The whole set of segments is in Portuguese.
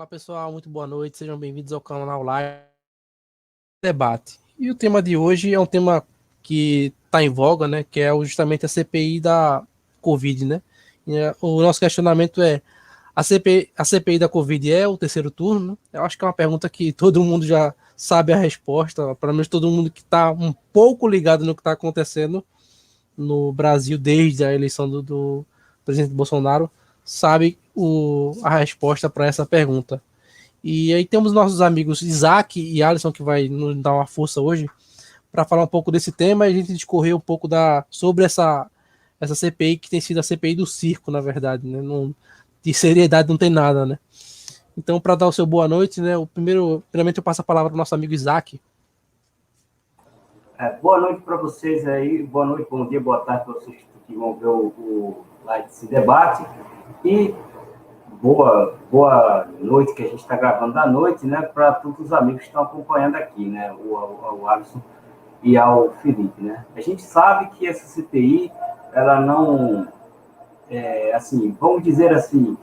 Olá pessoal, muito boa noite, sejam bem-vindos ao canal Live Debate. E o tema de hoje é um tema que está em voga, né? Que é justamente a CPI da Covid, né? O nosso questionamento é: a CPI da Covid é o terceiro turno? Eu acho que é uma pergunta que todo mundo já sabe a resposta, pelo menos todo mundo que está um pouco ligado no que está acontecendo no Brasil desde a eleição do presidente Bolsonaro sabe a resposta para essa pergunta. E aí temos nossos amigos Isaac e Alisson que vai nos dar uma força hoje para falar um pouco desse tema e a gente discorrer um pouco sobre essa CPI que tem sido a CPI do circo, na verdade, né? Não, de seriedade não tem nada, né? Então, para dar o seu boa noite, né? Primeiramente eu passo a palavra para o nosso amigo Isaac. Boa noite para vocês aí, boa noite, bom dia, boa tarde para vocês que vão ver o live desse debate. E boa noite, que a gente está gravando da noite, né, para todos os amigos que estão acompanhando aqui, né, o Alisson e ao Felipe, né. A gente sabe que essa CPI, ela não, assim, vamos dizer assim,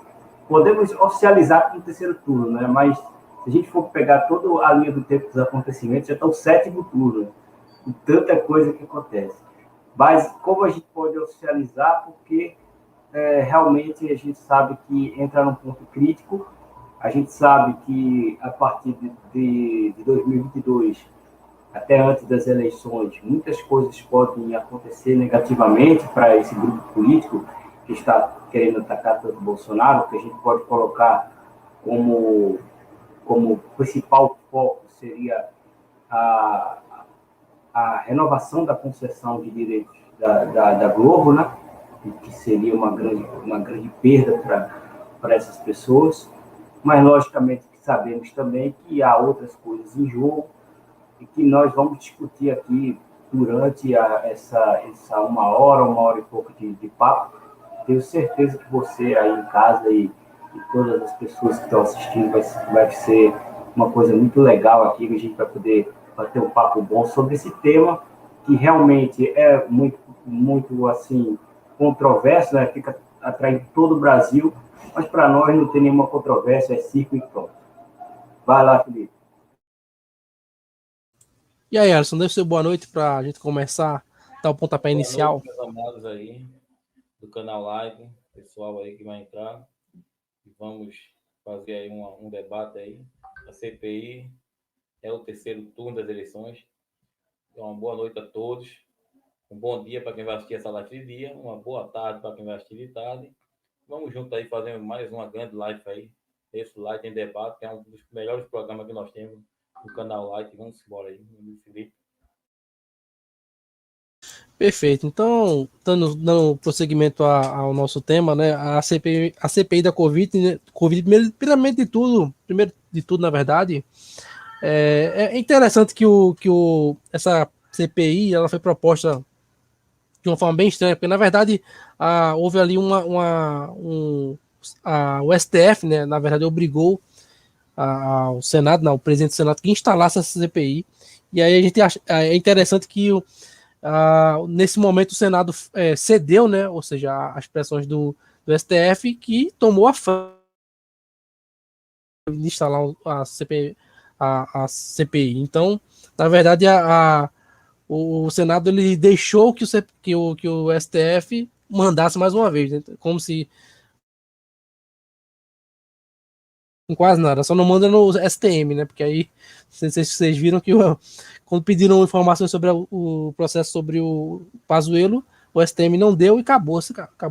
podemos oficializar como terceiro turno, né, mas se a gente for pegar toda a linha do tempo dos acontecimentos, já está o sétimo turno, e tanta coisa que acontece. Mas como a gente pode oficializar, porque realmente a gente sabe que entra num ponto crítico, a gente sabe que a partir de 2022, até antes das eleições, muitas coisas podem acontecer negativamente para esse grupo político que está querendo atacar tanto o Bolsonaro, que a gente pode colocar como principal foco seria a, a renovação da concessão de direitos da Globo, né? Que seria uma grande perda para essas pessoas, mas logicamente sabemos também que há outras coisas em jogo e que nós vamos discutir aqui durante essa 1 hora e pouco de papo. Tenho certeza que você aí em casa e todas as pessoas que estão assistindo vai ser uma coisa muito legal aqui, que a gente vai poder bater um papo bom sobre esse tema, que realmente é muito assim, controverso, né? Fica atraindo todo o Brasil, mas para nós não tem nenhuma controvérsia, é circo e pronto. Vai lá, Felipe. E aí, Alisson, dê o seu boa noite para a gente começar, dar o pontapé inicial. Boa noite, meus amados aí do canal Live, pessoal aí que vai entrar. E vamos fazer aí um debate aí. A CPI é o terceiro turno das eleições. Então, uma boa noite a todos. Um bom dia para quem vai assistir essa live de dia. Uma boa tarde para quem vai assistir de tarde. Vamos junto aí fazendo mais uma grande live aí. Esse Live em Debate, que é um dos melhores programas que nós temos no canal Live. Vamos embora aí, Felipe. Perfeito. Então, dando prosseguimento ao nosso tema, né? A CPI da Covid, né, primeiro de tudo, na verdade, é interessante que essa CPI ela foi proposta de uma forma bem estranha, porque na verdade houve ali o STF, né? Na verdade, obrigou ao Senado, não, o presidente do Senado que instalasse essa CPI. E aí a gente acha interessante que nesse momento o Senado cedeu, né, ou seja, as pressões do STF, que tomou a frente de instalar a CPI. Então, na verdade, o Senado ele deixou que o STF mandasse mais uma vez, né, como se quase nada, só não manda no STM, né? Porque aí vocês viram que quando pediram informações sobre o processo sobre o Pazuello, o STM não deu e acabou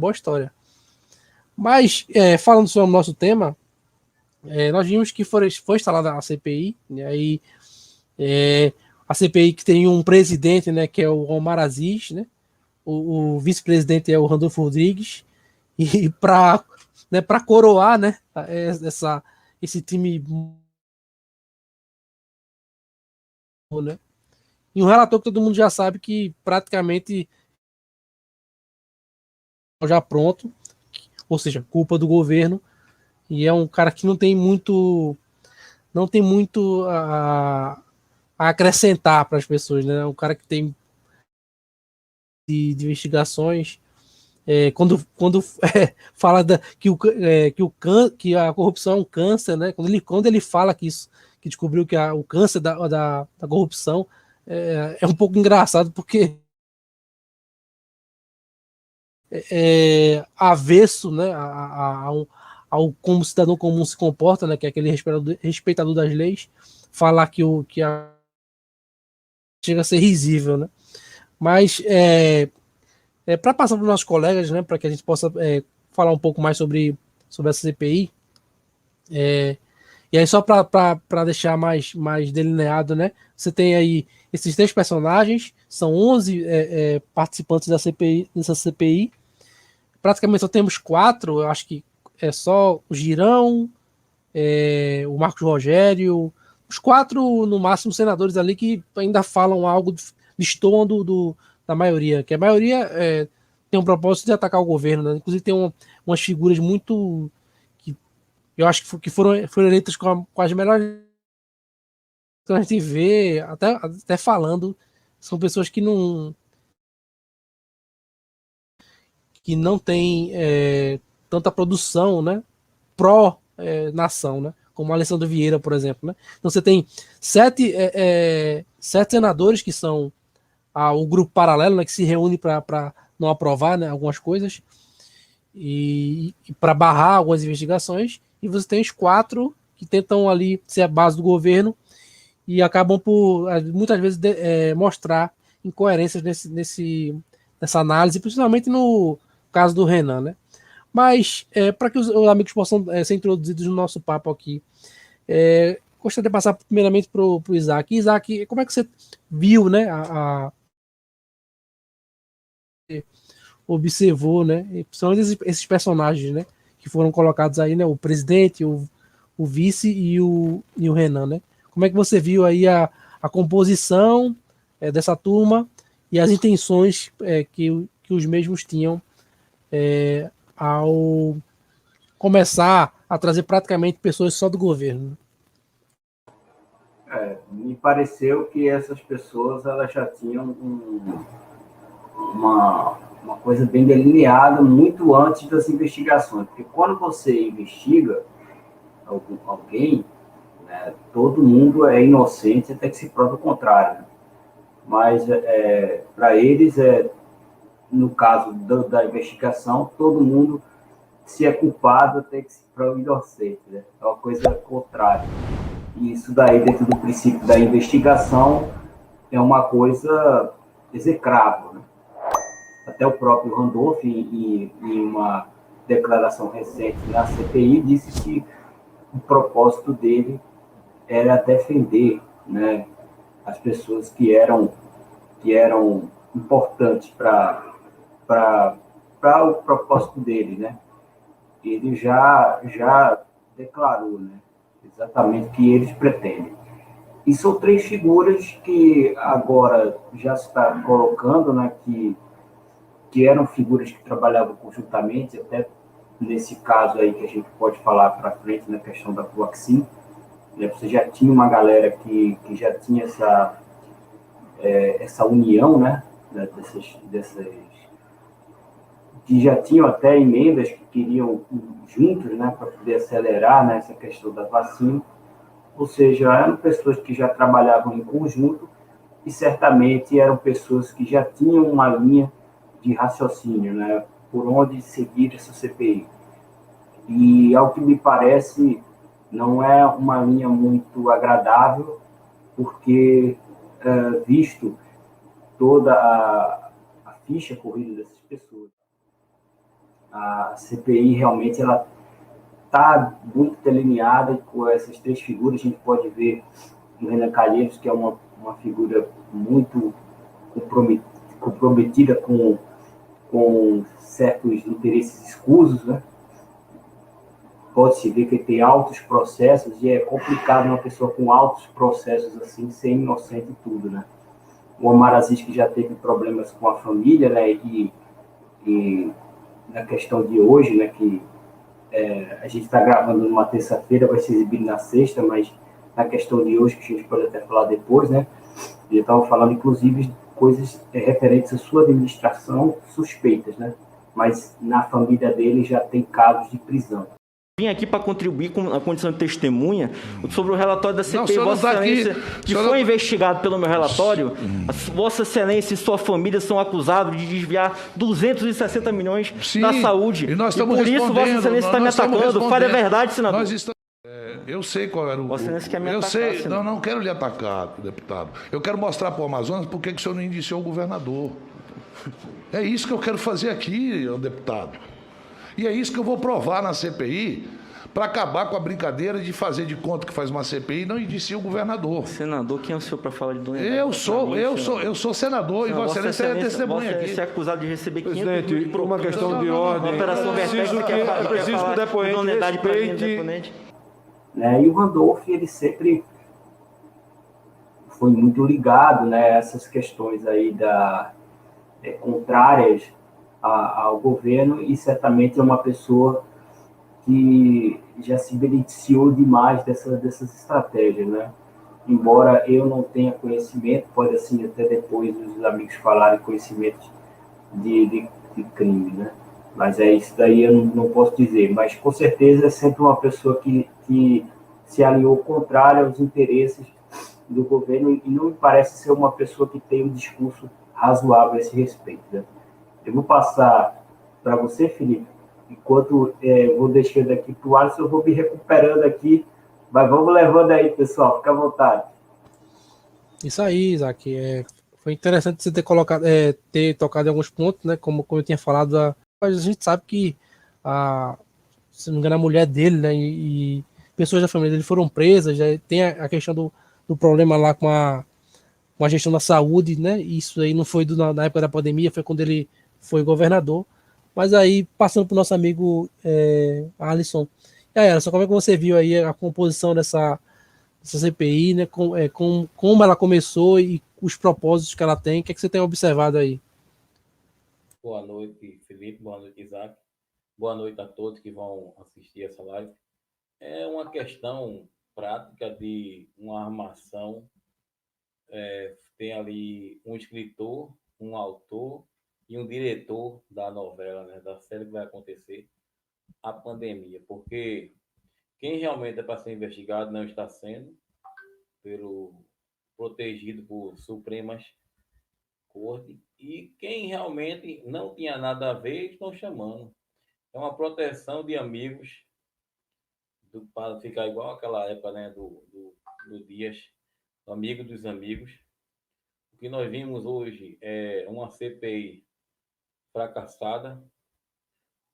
a história. Mas, falando sobre o nosso tema, nós vimos que foi instalada a CPI, né, aí, a CPI que tem um presidente, né, que é o Omar Aziz, né, o vice-presidente é o Randolfo Rodrigues, e para coroar, né, esse time, né, e um relator que todo mundo já sabe que praticamente já pronto, ou seja, culpa do governo, e é um cara que não tem muito a acrescentar para as pessoas, né? Um cara que tem de investigações quando fala que a corrupção é um câncer, né? Quando ele fala que descobriu que o câncer da corrupção é um pouco engraçado, porque avesso, né, ao como o cidadão comum se comporta, né, que é aquele respeitador das leis, falar que chega a ser risível, né? Mas para passar para os nossos colegas, né, para que a gente possa falar um pouco mais sobre essa CPI, e aí só para deixar mais delineado, né, você tem aí esses 3 personagens, são 11 participantes dessa CPI, praticamente só temos 4, eu acho que é só o Girão, o Marcos Rogério, os 4, no máximo, senadores ali que ainda falam algo, destoam da maioria, que a maioria tem um propósito de atacar o governo, né? Inclusive tem umas figuras muito que eu acho que foram eleitas com as melhores que a gente vê, até falando, são pessoas que não têm tanta produção, né, pró-nação, né, como Alessandro Vieira, por exemplo, né? Então você tem 7 senadores que são o grupo paralelo, né, que se reúne para não aprovar, né, algumas coisas e para barrar algumas investigações, e você tem os 4 que tentam ali ser a base do governo e acabam por muitas vezes mostrar incoerências nessa análise, principalmente no caso do Renan, né? Mas para que os amigos possam ser introduzidos no nosso papo aqui, gostaria de passar primeiramente para o Isaac. Isaac, como é que você viu, né, observou, né, são esses personagens, né, que foram colocados aí, né, o presidente, o vice e o Renan, né? Como é que você viu aí a composição dessa turma e as intenções que os mesmos tinham ao começar a trazer praticamente pessoas só do governo? Me pareceu que essas pessoas elas já tinham uma coisa bem delineada muito antes das investigações, porque quando você investiga alguém, né, todo mundo é inocente até que se prove o contrário. Mas para eles, no caso da investigação, todo mundo se é culpado até que se prove inocente, né? É uma coisa contrária. E isso daí, dentro do princípio da investigação, é uma coisa execrável, né? Até o próprio Randolph, em uma declaração recente na CPI, disse que o propósito dele era defender, né, as pessoas que eram importantes para o propósito dele, né? Ele já declarou, né, exatamente o que eles pretendem. E são 3 figuras que agora já se está colocando, né, que eram figuras que trabalhavam conjuntamente, até nesse caso aí que a gente pode falar para frente na questão da Coaxin, né? Você já tinha uma galera que já tinha essa união, né, dessas que já tinham até emendas que queriam juntos, né, para poder acelerar, né, essa questão da vacina. Ou seja, eram pessoas que já trabalhavam em conjunto e certamente eram pessoas que já tinham uma linha de raciocínio, né, por onde seguir essa CPI. E, ao que me parece, não é uma linha muito agradável, porque, visto toda a ficha corrida dessas pessoas, a CPI realmente ela está muito delineada com essas 3 figuras. A gente pode ver no Renan Calheiros, que é uma figura muito comprometida com certos interesses escusos, né? Pode-se ver que ele tem altos processos, e é complicado uma pessoa com altos processos assim ser inocente e tudo, né? O Omar Aziz, que já teve problemas com a família, né? E na questão de hoje, né, que a gente está gravando numa terça-feira, vai ser exibido na sexta, mas na questão de hoje, que a gente pode até falar depois, né, já estava falando, inclusive, coisas referentes à sua administração suspeitas, né, mas na família dele já tem casos de prisão. Vim aqui para contribuir com a condição de testemunha sobre o relatório da CPI. Não, Vossa Excelência, aqui, que foi investigado pelo meu relatório, Vossa Excelência e sua família são acusados de desviar 260 milhões da saúde. E nós estamos por isso, Vossa Excelência está me atacando. Fale a verdade, senador. Eu sei qual era o... Vossa Excelência quer me eu atacar, sei, senador. não quero lhe atacar, deputado. Eu quero mostrar para o Amazonas por que o senhor não indiciou o governador. É isso que eu quero fazer aqui, deputado. E é isso que eu vou provar na CPI, para acabar com a brincadeira de fazer de conta que faz uma CPI e não indicia o governador. Senador, quem é o senhor para falar de doença? Eu sou senador e Vossa Excelência é testemunha aqui. Você é acusado de receber 500 Presidente, mil de propina. uma questão de ordem. Operação Vertex, É preciso que o depoente respeite. Né? E o Randolph, ele sempre foi muito ligado, né, a essas questões aí contrárias ao governo, e certamente é uma pessoa que já se beneficiou demais dessas estratégias, né? Embora eu não tenha conhecimento, pode assim até depois os amigos falarem conhecimento de crime, né? Mas isso daí eu não posso dizer, mas com certeza é sempre uma pessoa que se alinhou contrário aos interesses do governo, e não me parece ser uma pessoa que tem um discurso razoável a esse respeito, né? Eu vou passar para você, Felipe, enquanto vou deixando aqui para o Alisson, eu vou me recuperando aqui, mas vamos levando aí, pessoal, fica à vontade. Isso aí, Isaac. Foi interessante você ter tocado em alguns pontos, né? Como eu tinha falado, a gente sabe que, se não me engano, a mulher dele, né, e pessoas da família dele foram presas. Já tem a questão do problema lá com a gestão da saúde, né? Isso aí não foi na época da pandemia, foi quando ele foi governador. Mas aí, passando para o nosso amigo Alisson. E aí, Alisson, como é que você viu aí a composição dessa CPI, né? Como ela começou e os propósitos que ela tem? O que é que você tem observado aí? Boa noite, Felipe. Boa noite, Isaac. Boa noite a todos que vão assistir essa live. É uma questão prática de uma armação. Tem ali um escritor, um autor e um diretor da novela, né, da série que vai acontecer, a pandemia. Porque quem realmente é para ser investigado não está sendo, protegido por Supremas Corte, e quem realmente não tinha nada a ver estão chamando. É uma proteção de amigos, para ficar igual aquela época, né, do Dias, do amigo dos amigos. O que nós vimos hoje é uma CPI fracassada.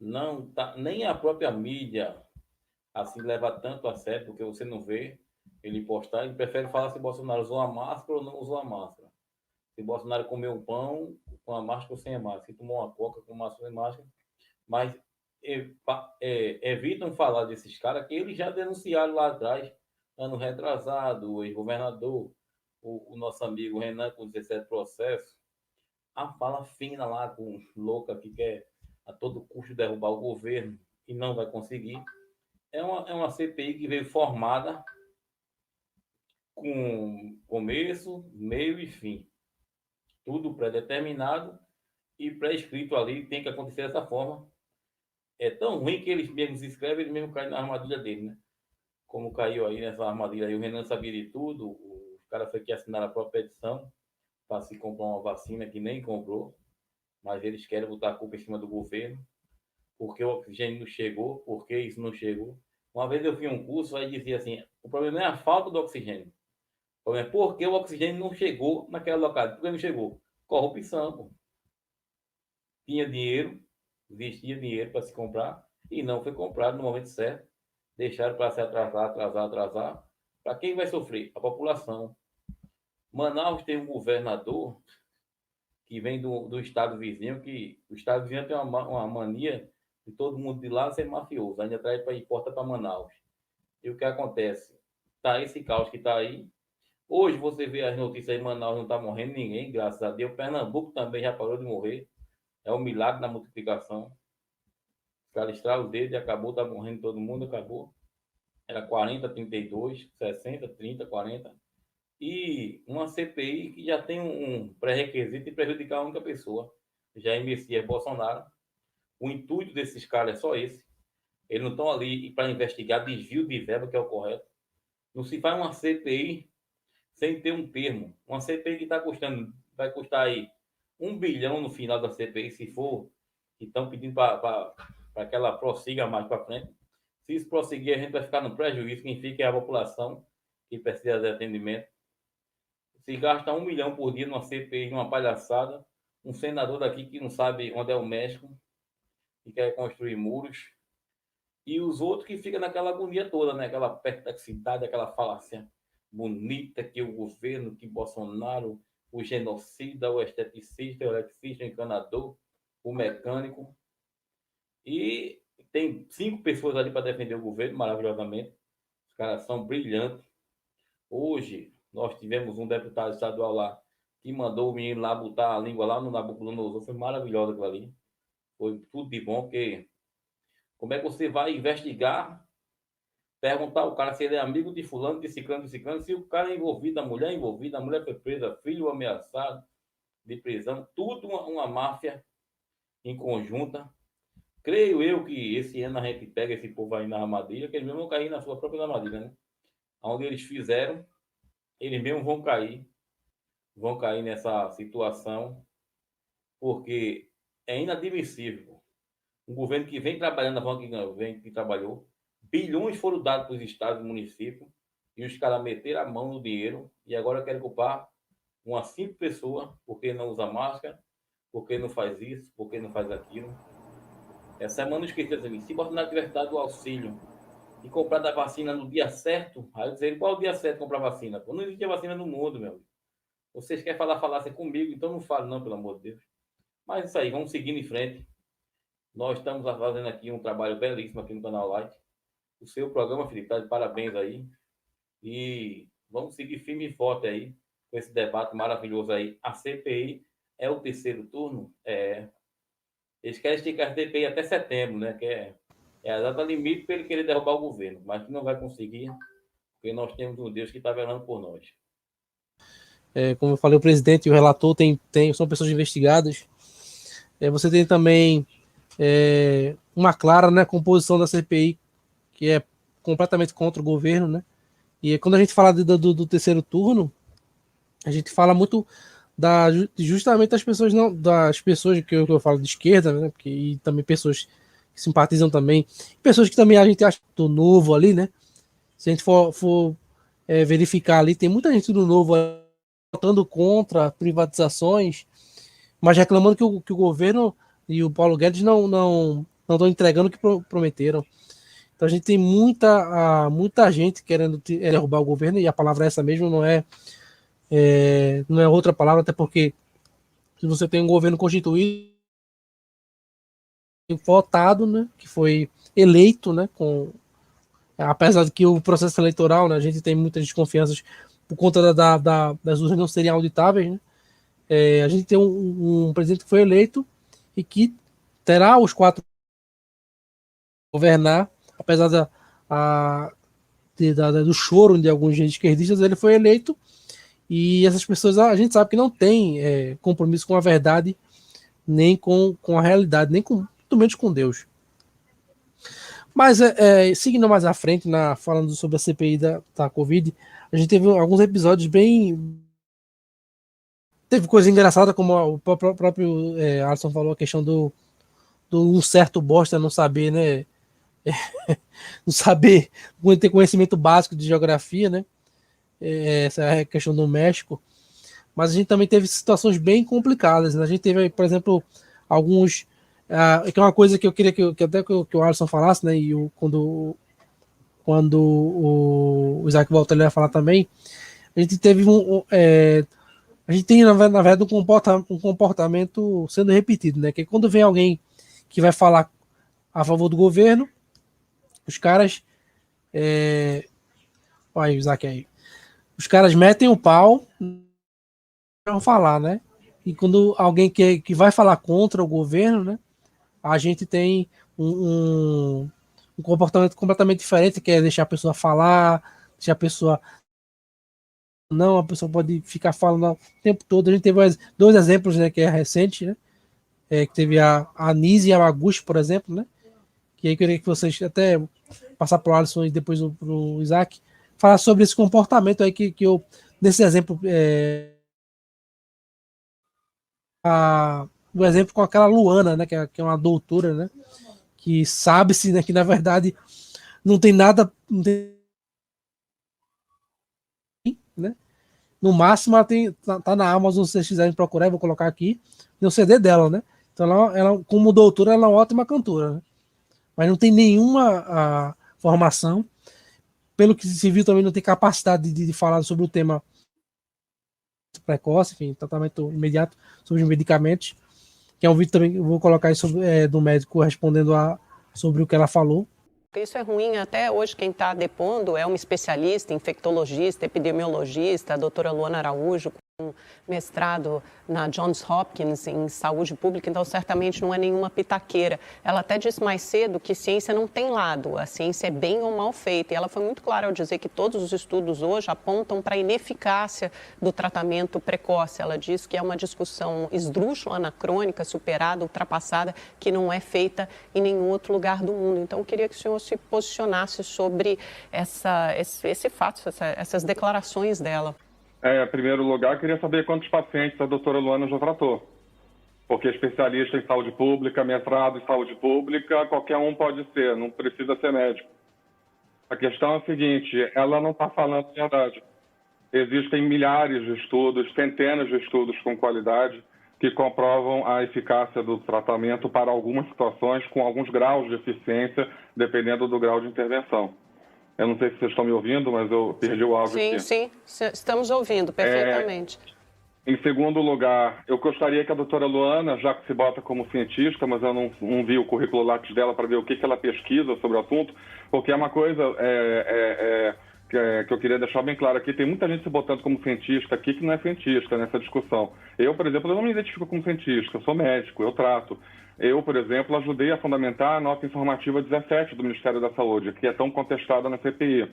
Não tá, nem a própria mídia assim leva tanto a sério, porque você não vê ele postar. Ele prefere falar se Bolsonaro usou a máscara ou não usou a máscara. Se Bolsonaro comeu um pão com a máscara ou sem a máscara. Se tomou uma coca com máscara ou sem máscara. Mas evitam falar desses caras que eles já denunciaram lá atrás, ano retrasado, o ex-governador, o nosso amigo Renan, com 17 processos. A fala fina lá, com louca que quer a todo custo derrubar o governo e não vai conseguir. É uma CPI que veio formada com começo, meio e fim. Tudo pré-determinado e pré-escrito ali, tem que acontecer dessa forma. É tão ruim que eles mesmos escrevem, eles mesmos caem na armadilha dele, né? Como caiu aí nessa armadilha aí, o Renan sabia de tudo, o cara foi que assinaram a própria petição para se comprar uma vacina que nem comprou, mas eles querem botar a culpa em cima do governo, porque o oxigênio não chegou, porque isso não chegou. Uma vez eu vi um curso, aí dizia assim, o problema não é a falta do oxigênio, o problema é porque o oxigênio não chegou naquela localidade. Por que não chegou? Corrupção, pô. Tinha dinheiro, existia dinheiro para se comprar, e não foi comprado no momento certo. Deixaram para se atrasar. Para quem vai sofrer? A população. Manaus tem um governador que vem do estado vizinho, que o estado vizinho tem uma mania de todo mundo de lá ser mafioso, ainda traz para importa para Manaus. E o que acontece? Tá esse caos que está aí. Hoje você vê as notícias em Manaus, não está morrendo ninguém, graças a Deus. Pernambuco também já parou de morrer. É um milagre da multiplicação. O cara estrala o dedo e acabou, está morrendo todo mundo, acabou. Era 40, 32, 60, 30, 40. E uma CPI que já tem um pré-requisito de prejudicar a única pessoa, Jair Messias Bolsonaro, O intuito desses caras é só esse. Eles não estão ali para investigar desvio de verba, que é o correto. Não se faz uma CPI sem ter um termo. Uma CPI que vai custar aí 1 bilhão no final da CPI, se for, que estão pedindo para que ela prossiga mais para frente. Se isso prosseguir, a gente vai ficar no prejuízo. Quem fica é a população que precisa de atendimento. Se gasta 1 milhão por dia numa CPI, numa palhaçada, um senador daqui que não sabe onde é o México, que quer construir muros, e os outros que ficam naquela agonia toda, né? Aquela perplexidade, aquela falácia bonita que o governo, que Bolsonaro, o genocida, o esteticista, o eletricista, o encanador, o mecânico. E tem 5 pessoas ali para defender o governo, maravilhosamente. Os caras são brilhantes. Hoje, nós tivemos um deputado estadual lá que mandou o menino lá botar a língua lá no Nabucodonosor. Foi maravilhoso aquilo ali. Foi tudo de bom, porque como é que você vai investigar, perguntar ao cara se ele é amigo de fulano, de ciclano, se o cara é envolvido, a mulher foi presa, filho ameaçado de prisão, tudo uma máfia em conjunta. Creio eu que esse ano a gente pega esse povo aí na armadilha, que eles mesmos vão cair na sua própria armadilha, né? Onde eles fizeram, eles mesmos vão cair nessa situação, porque é inadmissível. Um governo que vem trabalhando da forma que trabalhou, bilhões foram dados para os estados e municípios, e os caras meteram a mão no dinheiro, e agora querem culpar uma simples pessoa porque não usa máscara, porque não faz isso, porque não faz aquilo. Essa semana eu esqueci assim, se Bolsonaro tivesse dado o auxílio e comprado a vacina no dia certo, aí eu disse, qual é o dia certo de comprar vacina? Não existe vacina no mundo, meu amigo. Vocês querem falácia comigo, então não falo não, pelo amor de Deus. Mas isso aí, vamos seguindo em frente. Nós estamos fazendo aqui um trabalho belíssimo aqui no canal Light. O seu programa, Felipe, está de parabéns aí. E vamos seguir firme e forte aí com esse debate maravilhoso aí. A CPI é o terceiro turno? Eles querem esticar a CPI até setembro, né? Que é a data limite para ele querer derrubar o governo. Mas que não vai conseguir, porque nós temos um Deus que está velando por nós. Como eu falei, o presidente e o relator são pessoas investigadas. Você tem também uma clara, né, composição da CPI que é completamente contra o governo, né? E quando a gente fala do terceiro turno, a gente fala muito justamente das pessoas que eu falo de esquerda, né? E também pessoas que simpatizam também, pessoas que também a gente acha do novo ali, né? Se a gente for verificar ali, tem muita gente do novo votando contra privatizações, mas reclamando que o governo e o Paulo Guedes não estão entregando o que prometeram. Então a gente tem muita gente querendo derrubar o governo, e a palavra é essa mesmo, não é outra palavra, até porque se você tem um governo constituído, votado, né, que foi eleito, né, apesar de que o processo eleitoral, né, a gente tem muitas desconfianças por conta das urnas não serem auditáveis, né? A gente tem um presidente que foi eleito e que terá os 4 governar, apesar do choro de alguns esquerdistas. Ele foi eleito e essas pessoas, a gente sabe que não tem compromisso com a verdade, nem com a realidade, nem muito menos com Deus. Mas seguindo mais à frente, falando sobre a CPI da Covid, a gente teve alguns episódios teve coisa engraçada, como o próprio Alisson falou, a questão do um certo bosta não saber, né? Não saber, não ter conhecimento básico de geografia, né? Essa é a questão do México. Mas a gente também teve situações bem complicadas, né? A gente teve, por exemplo, alguns. Que é uma coisa que eu queria que o Alisson falasse, né? E quando o Isaac volta, ele vai falar também. A gente teve a gente tem, na verdade, um comportamento sendo repetido, né? Que quando vem alguém que vai falar a favor do governo, os caras. Olha o Isaac aí. Os caras metem o pau, vão falar, né? E quando alguém que vai falar contra o governo, né? A gente tem um comportamento completamente diferente, que é deixar a pessoa falar, deixar a pessoa. Não, a pessoa pode ficar falando o tempo todo. A gente teve 2 exemplos, né, que é recente, né? que teve a Anise Yamaguchi, por exemplo, né? Que aí eu queria que vocês até passar para o Alisson e depois para o Isaac, falar sobre esse comportamento aí que eu, nesse exemplo, o exemplo com aquela Luana, né? Que é uma doutora, né? Que sabe-se, né? Que na verdade não tem nada, não tem, né? No máximo ela tá na Amazon, se vocês quiserem procurar, eu vou colocar aqui, no CD dela, né? Então ela como doutora, ela é uma ótima cantora, né? Mas não tem nenhuma formação. Pelo que se viu, também não tem capacidade de falar sobre o tema precoce, enfim, tratamento imediato sobre os medicamentos, que é um vídeo também que eu vou colocar aí sobre, do médico respondendo sobre o que ela falou. Isso é ruim, até hoje quem está depondo é uma especialista, infectologista, epidemiologista, a doutora Luana Araújo, com mestrado na Johns Hopkins em saúde pública, então certamente não é nenhuma pitaqueira. Ela até disse mais cedo que ciência não tem lado, a ciência é bem ou mal feita, e ela foi muito clara ao dizer que todos os estudos hoje apontam para a ineficácia do tratamento precoce. Ela diz que é uma discussão esdrúxula, anacrônica, superada, ultrapassada, que não é feita em nenhum outro lugar do mundo. Então eu queria que o senhor se posicionasse sobre esse fato, essas declarações dela. Em primeiro lugar, queria saber quantos pacientes a doutora Luana já tratou. Porque especialista em saúde pública, mestrado em saúde pública, qualquer um pode ser, não precisa ser médico. A questão é a seguinte, ela não está falando a verdade. Existem milhares de estudos, centenas de estudos com qualidade que comprovam a eficácia do tratamento para algumas situações com alguns graus de eficiência, dependendo do grau de intervenção. Eu não sei se vocês estão me ouvindo, mas eu perdi o áudio aqui. Sim, estamos ouvindo perfeitamente. Em segundo lugar, eu gostaria que a doutora Luana, já que se bota como cientista, mas eu não vi o currículo Lattes dela para ver o que ela pesquisa sobre o assunto, porque é uma coisa que eu queria deixar bem claro aqui, tem muita gente se botando como cientista aqui que não é cientista nessa discussão. Eu, por exemplo, eu não me identifico como cientista, eu sou médico, eu trato. Eu, por exemplo, ajudei a fundamentar a nota informativa 17 do Ministério da Saúde, que é tão contestada na CPI.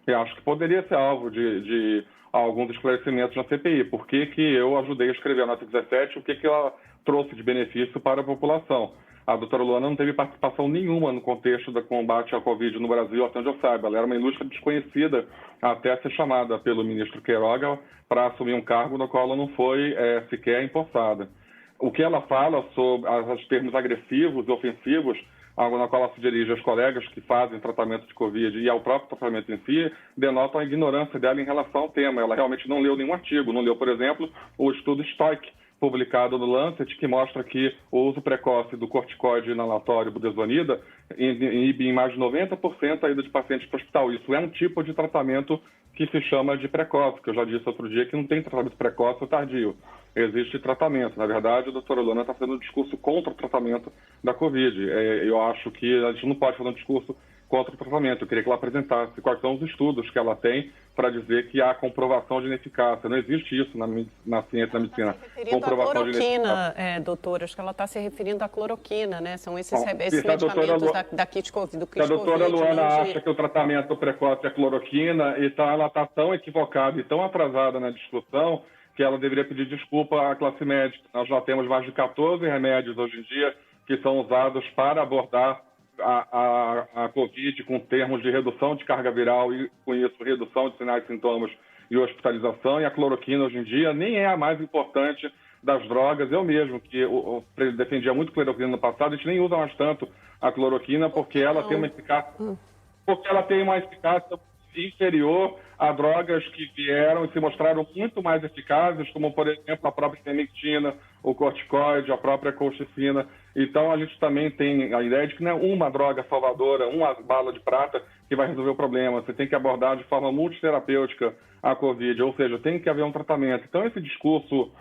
Eu acho que poderia ser alvo de alguns esclarecimentos na CPI. Por que eu ajudei a escrever a nota 17 e o que ela trouxe de benefício para a população? A doutora Luana não teve participação nenhuma no contexto do combate à Covid no Brasil, até onde eu saiba. Ela era uma ilustre desconhecida até ser chamada pelo ministro Queiroga para assumir um cargo no qual ela não foi sequer empossada. O que ela fala sobre os termos agressivos e ofensivos, na qual ela se dirige aos colegas que fazem tratamento de Covid e ao próprio tratamento em si, denotam a ignorância dela em relação ao tema. Ela realmente não leu nenhum artigo. Não leu, por exemplo, o estudo STOIC, publicado no Lancet, que mostra que o uso precoce do corticoide inalatório budesonida inibe em mais de 90% a ida de pacientes para o hospital. Isso é um tipo de tratamento que se chama de precoce, que eu já disse outro dia que não tem tratamento precoce ou tardio. Existe tratamento. Na verdade, a doutora Luana está fazendo um discurso contra o tratamento da Covid. Eu acho que a gente não pode fazer um discurso contra o tratamento. Eu queria que ela apresentasse quais são os estudos que ela tem para dizer que há comprovação de ineficácia. Não existe isso na ciência da medicina. Comprovação de ineficácia. Doutora, acho que ela está se referindo à cloroquina, né? São esses medicamentos da kit COVID, do kit COVID. A doutora Luana acha que o tratamento precoce é cloroquina, então ela está tão equivocada e tão atrasada na discussão que ela deveria pedir desculpa à classe médica. Nós já temos mais de 14 remédios hoje em dia que são usados para abordar a Covid com termos de redução de carga viral e, com isso, redução de sinais e sintomas e hospitalização. E a cloroquina, hoje em dia, nem é a mais importante das drogas. Eu mesmo, que defendia muito cloroquina no passado, a gente nem usa mais tanto a cloroquina porque ela tem uma eficácia... Porque ela tem uma eficácia inferior a drogas que vieram e se mostraram muito mais eficazes, como, por exemplo, a própria ivermectina, o corticoide, a própria colchicina. Então, a gente também tem a ideia de que não é uma droga salvadora, uma bala de prata que vai resolver o problema. Você tem que abordar de forma multiterapêutica a Covid, ou seja, tem que haver um tratamento. Então, esse discurso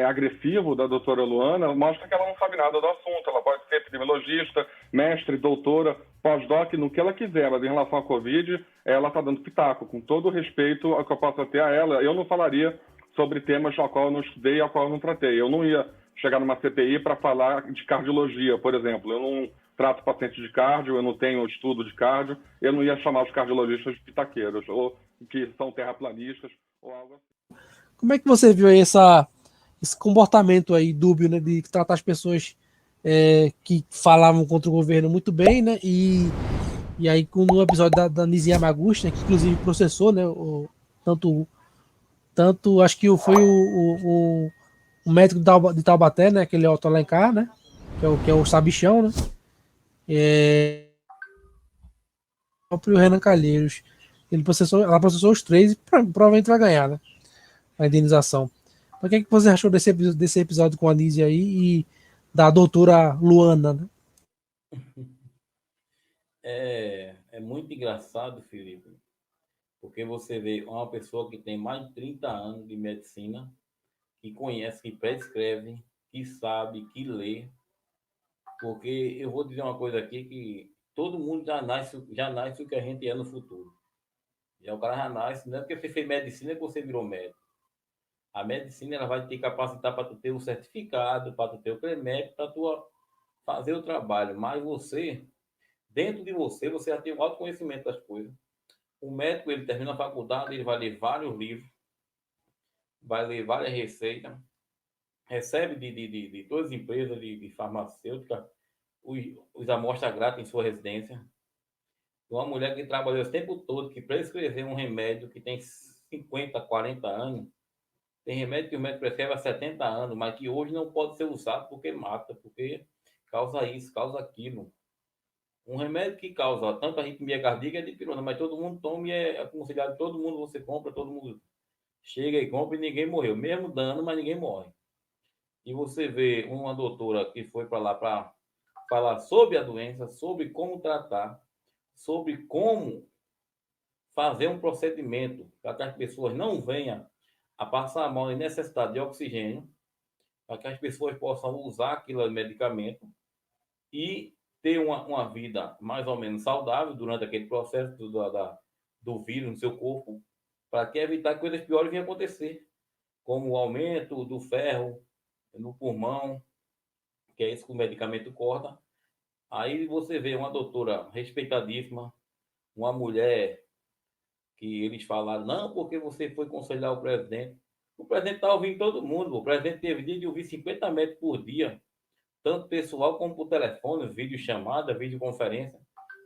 agressivo da doutora Luana mostra que ela não sabe nada do assunto. Ela pode ser epidemiologista, mestre, doutora, pós-doc, no que ela quiser, mas em relação à Covid, ela está dando pitaco. Com todo o respeito ao que eu posso ter a ela, eu não falaria sobre temas ao qual eu não estudei e ao qual eu não tratei. Eu não ia chegar numa CPI para falar de cardiologia, por exemplo. Eu não trato pacientes de cardio, eu não tenho estudo de cardio, eu não ia chamar os cardiologistas de pitaqueiros, ou que são terraplanistas, ou algo assim. Como é que você viu aí esse comportamento aí dúbio, né, de tratar as pessoas que falavam contra o governo muito bem, né? E aí, no episódio da Nisi Yamaguchi, né, que inclusive processou, né? Tanto acho que foi o médico de Taubaté, né? Aquele Otto Alencar, né? Que é o Sabichão, né? O próprio Renan Calheiros. Ela processou os três e provavelmente vai ganhar, né? A indenização. Mas o que você achou desse episódio com a Nisi aí e da doutora Luana, né? É muito engraçado, Felipe, porque você vê uma pessoa que tem mais de 30 anos de medicina, que conhece, que prescreve, que sabe, que lê, porque eu vou dizer uma coisa aqui que todo mundo já nasce o que a gente é no futuro. Já o cara já nasce, não é porque você fez medicina que você virou médico. A medicina ela vai te capacitar para tu ter o certificado, para tu ter o CREMEC, para tu fazer o trabalho. Mas você, dentro de você, você já tem um autoconhecimento das coisas. O médico, ele termina a faculdade, ele vai ler vários livros, vai ler várias receitas, recebe de todas as empresas de farmacêutica os amostras grátis em sua residência. Uma mulher que trabalhou esse tempo todo, que prescreveu um remédio que tem 50, 40 anos, tem remédio que o médico prescreve há 70 anos, mas que hoje não pode ser usado porque mata, porque causa isso, causa aquilo. Um remédio que causa tanto arritmia cardíaca é dipirona, mas todo mundo toma e é aconselhado, todo mundo você compra, todo mundo chega e compra e ninguém morreu. Mesmo dano, mas ninguém morre. E você vê uma doutora que foi para lá para falar sobre a doença, sobre como tratar, sobre como fazer um procedimento para que as pessoas não venham a passar a mão em necessidade de oxigênio, para que as pessoas possam usar aquele medicamento e ter uma vida mais ou menos saudável durante aquele processo do vírus no seu corpo, para que evitar que coisas piores venham acontecer, como o aumento do ferro no pulmão, que é isso que o medicamento corta. Aí você vê uma doutora respeitadíssima, uma mulher que eles falaram, não, porque você foi aconselhar o presidente. O presidente está ouvindo todo mundo. O presidente teve dia de ouvir 50 metros por dia, tanto pessoal como por telefone, vídeo chamada, videoconferência.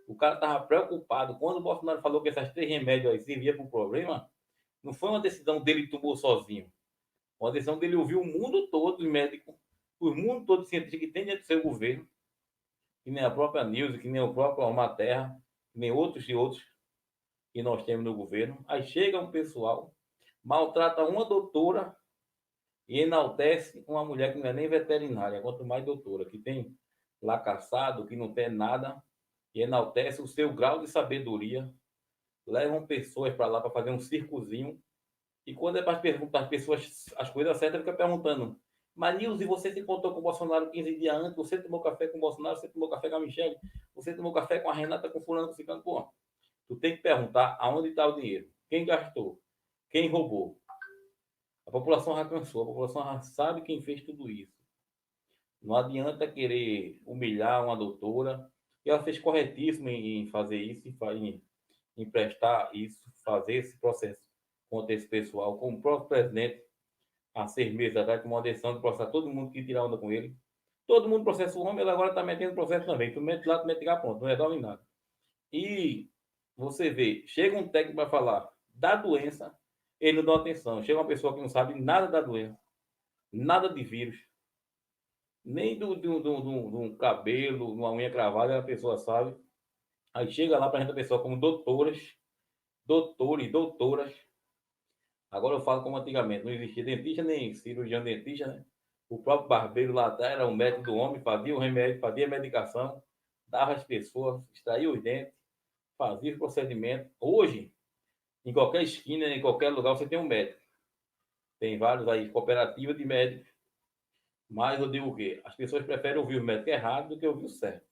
O cara estava preocupado. Quando o Bolsonaro falou que essas 3 remédios aí serviam para o problema, não foi uma decisão dele que tomou sozinho. Uma decisão dele ouvir o mundo todo, os médicos, o mundo todo de cientistas que tem dentro do seu governo, que nem a própria News, que nem o próprio Almaterra, que nem outros e outros que nós temos no governo. Aí chega um pessoal, maltrata uma doutora e enaltece uma mulher que não é nem veterinária, quanto mais doutora, que tem lá caçado, que não tem nada, e enaltece o seu grau de sabedoria. Levam pessoas para lá para fazer um circozinho. E quando é para perguntar às pessoas as coisas certas, fica perguntando: mas Nilce, você se encontrou com o Bolsonaro 15 dias antes? Você tomou café com o Bolsonaro? Você tomou café com a Michelle? Você tomou café com a Renata, com fulano, com ciclano? Pô, tu tem que perguntar aonde está o dinheiro, quem gastou, quem roubou. A população já cansou, a população já sabe quem fez tudo isso. Não adianta querer humilhar uma doutora, e ela fez corretíssimo em fazer isso, em prestar isso, fazer esse processo contra esse pessoal, como o próprio presidente, há 6 meses atrás, com uma decisão de processar todo mundo que tira onda com ele. Todo mundo processa o homem, ele agora está metendo processo também. Tu mete lá, tu mete cá, pronto, não resolve nada. E você vê, chega um técnico para falar da doença, ele não dá atenção. Chega uma pessoa que não sabe nada da doença, nada de vírus, nem do cabelo, uma unha cravada, a pessoa sabe. Aí chega lá, apresenta a pessoa como doutores, doutoras. Agora eu falo como antigamente, não existia dentista nem cirurgião dentista, né? O próprio barbeiro lá atrás era um médico do homem, fazia o remédio, fazia a medicação, dava às pessoas, extraía os dentes, fazia o procedimento. Hoje, em qualquer esquina, em qualquer lugar, você tem um médico. Tem vários aí, cooperativas de médicos. Mas eu digo o quê? As pessoas preferem ouvir o médico errado do que ouvir o certo.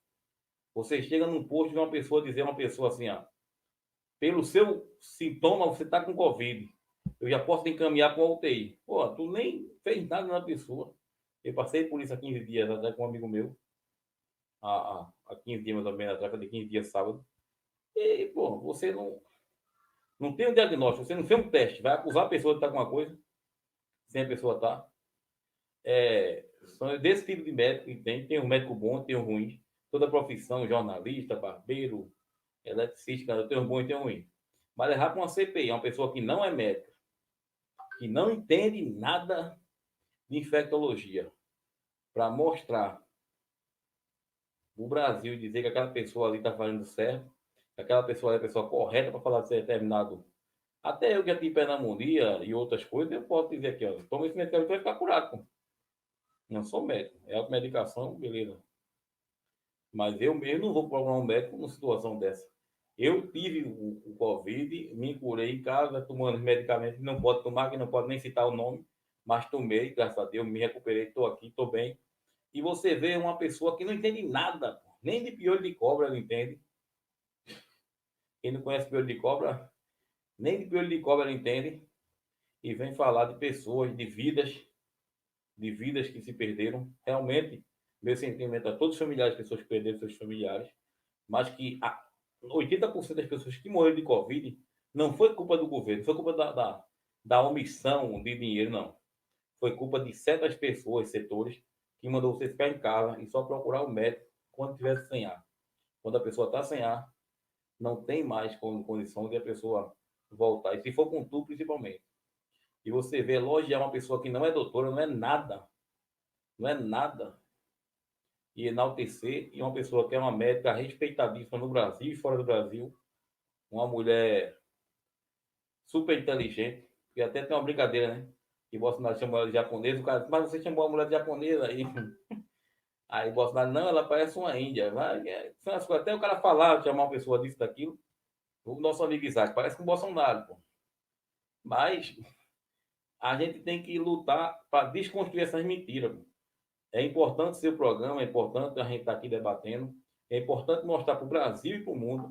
Você chega num posto de uma pessoa dizer uma pessoa assim, ó, pelo seu sintoma, você está com Covid. Eu já posso te encaminhar para uma UTI. Pô, tu nem fez nada na pessoa. Eu passei por isso há 15 dias atrás com um amigo meu. Há 15 dias mais ou menos atrás, de 15 dias sábado. E, pô, você não tem um diagnóstico, você não fez um teste. Vai acusar a pessoa de estar com uma coisa, sem a pessoa estar. São desse tipo de médico que tem um médico bom, tem um ruim. Toda profissão, jornalista, barbeiro, eletricista, tem um bom e tem um ruim. Mas levar para uma CPI, uma pessoa que não é médica, que não entende nada de infectologia, para mostrar o Brasil e dizer que aquela pessoa ali está fazendo certo, que aquela pessoa é a pessoa correta para falar de determinado. Até eu que tive pneumonia e outras coisas, eu posso dizer aqui, ó, toma esse medicamento vai ficar curado. Pô. Não sou médico, é automedicação, beleza. Mas eu mesmo não vou procurar um médico numa situação dessa. Eu tive o Covid, me curei em casa, tomando medicamentos que não pode tomar, que não pode nem citar o nome, mas tomei, graças a Deus, me recuperei, estou aqui, estou bem. E você vê uma pessoa que não entende nada, nem de piolho de cobra ela entende. Quem não conhece piolho de cobra, nem de piolho de cobra ela entende. E vem falar de pessoas, de vidas que se perderam. Realmente, meu sentimento a todos os familiares, pessoas que perderam seus familiares, mas que 80% das pessoas que morreram de Covid não foi culpa do governo, foi culpa da omissão de dinheiro, não. Foi culpa de certas pessoas, setores, que mandou você ficar em casa e só procurar o médico quando tivesse sem ar. Quando a pessoa está sem ar, não tem mais condição de a pessoa voltar. E se for com tudo, principalmente. E você vê elogiar uma pessoa que não é doutora, não é nada. Não é nada. E enaltecer, e uma pessoa que é uma médica respeitadíssima no Brasil e fora do Brasil, uma mulher super inteligente, que até tem uma brincadeira, né? Que Bolsonaro chamou ela de japonesa, o cara disse, mas você chamou a mulher de japonesa? Aí Bolsonaro, não, ela parece uma índia. Até o cara falar, chamar uma pessoa disso, daquilo, o nosso amigo Isaac, parece com o Bolsonaro, pô. Mas a gente tem que lutar para desconstruir essas mentiras, pô. É importante ser o programa, é importante a gente estar aqui debatendo, é importante mostrar para o Brasil e para o mundo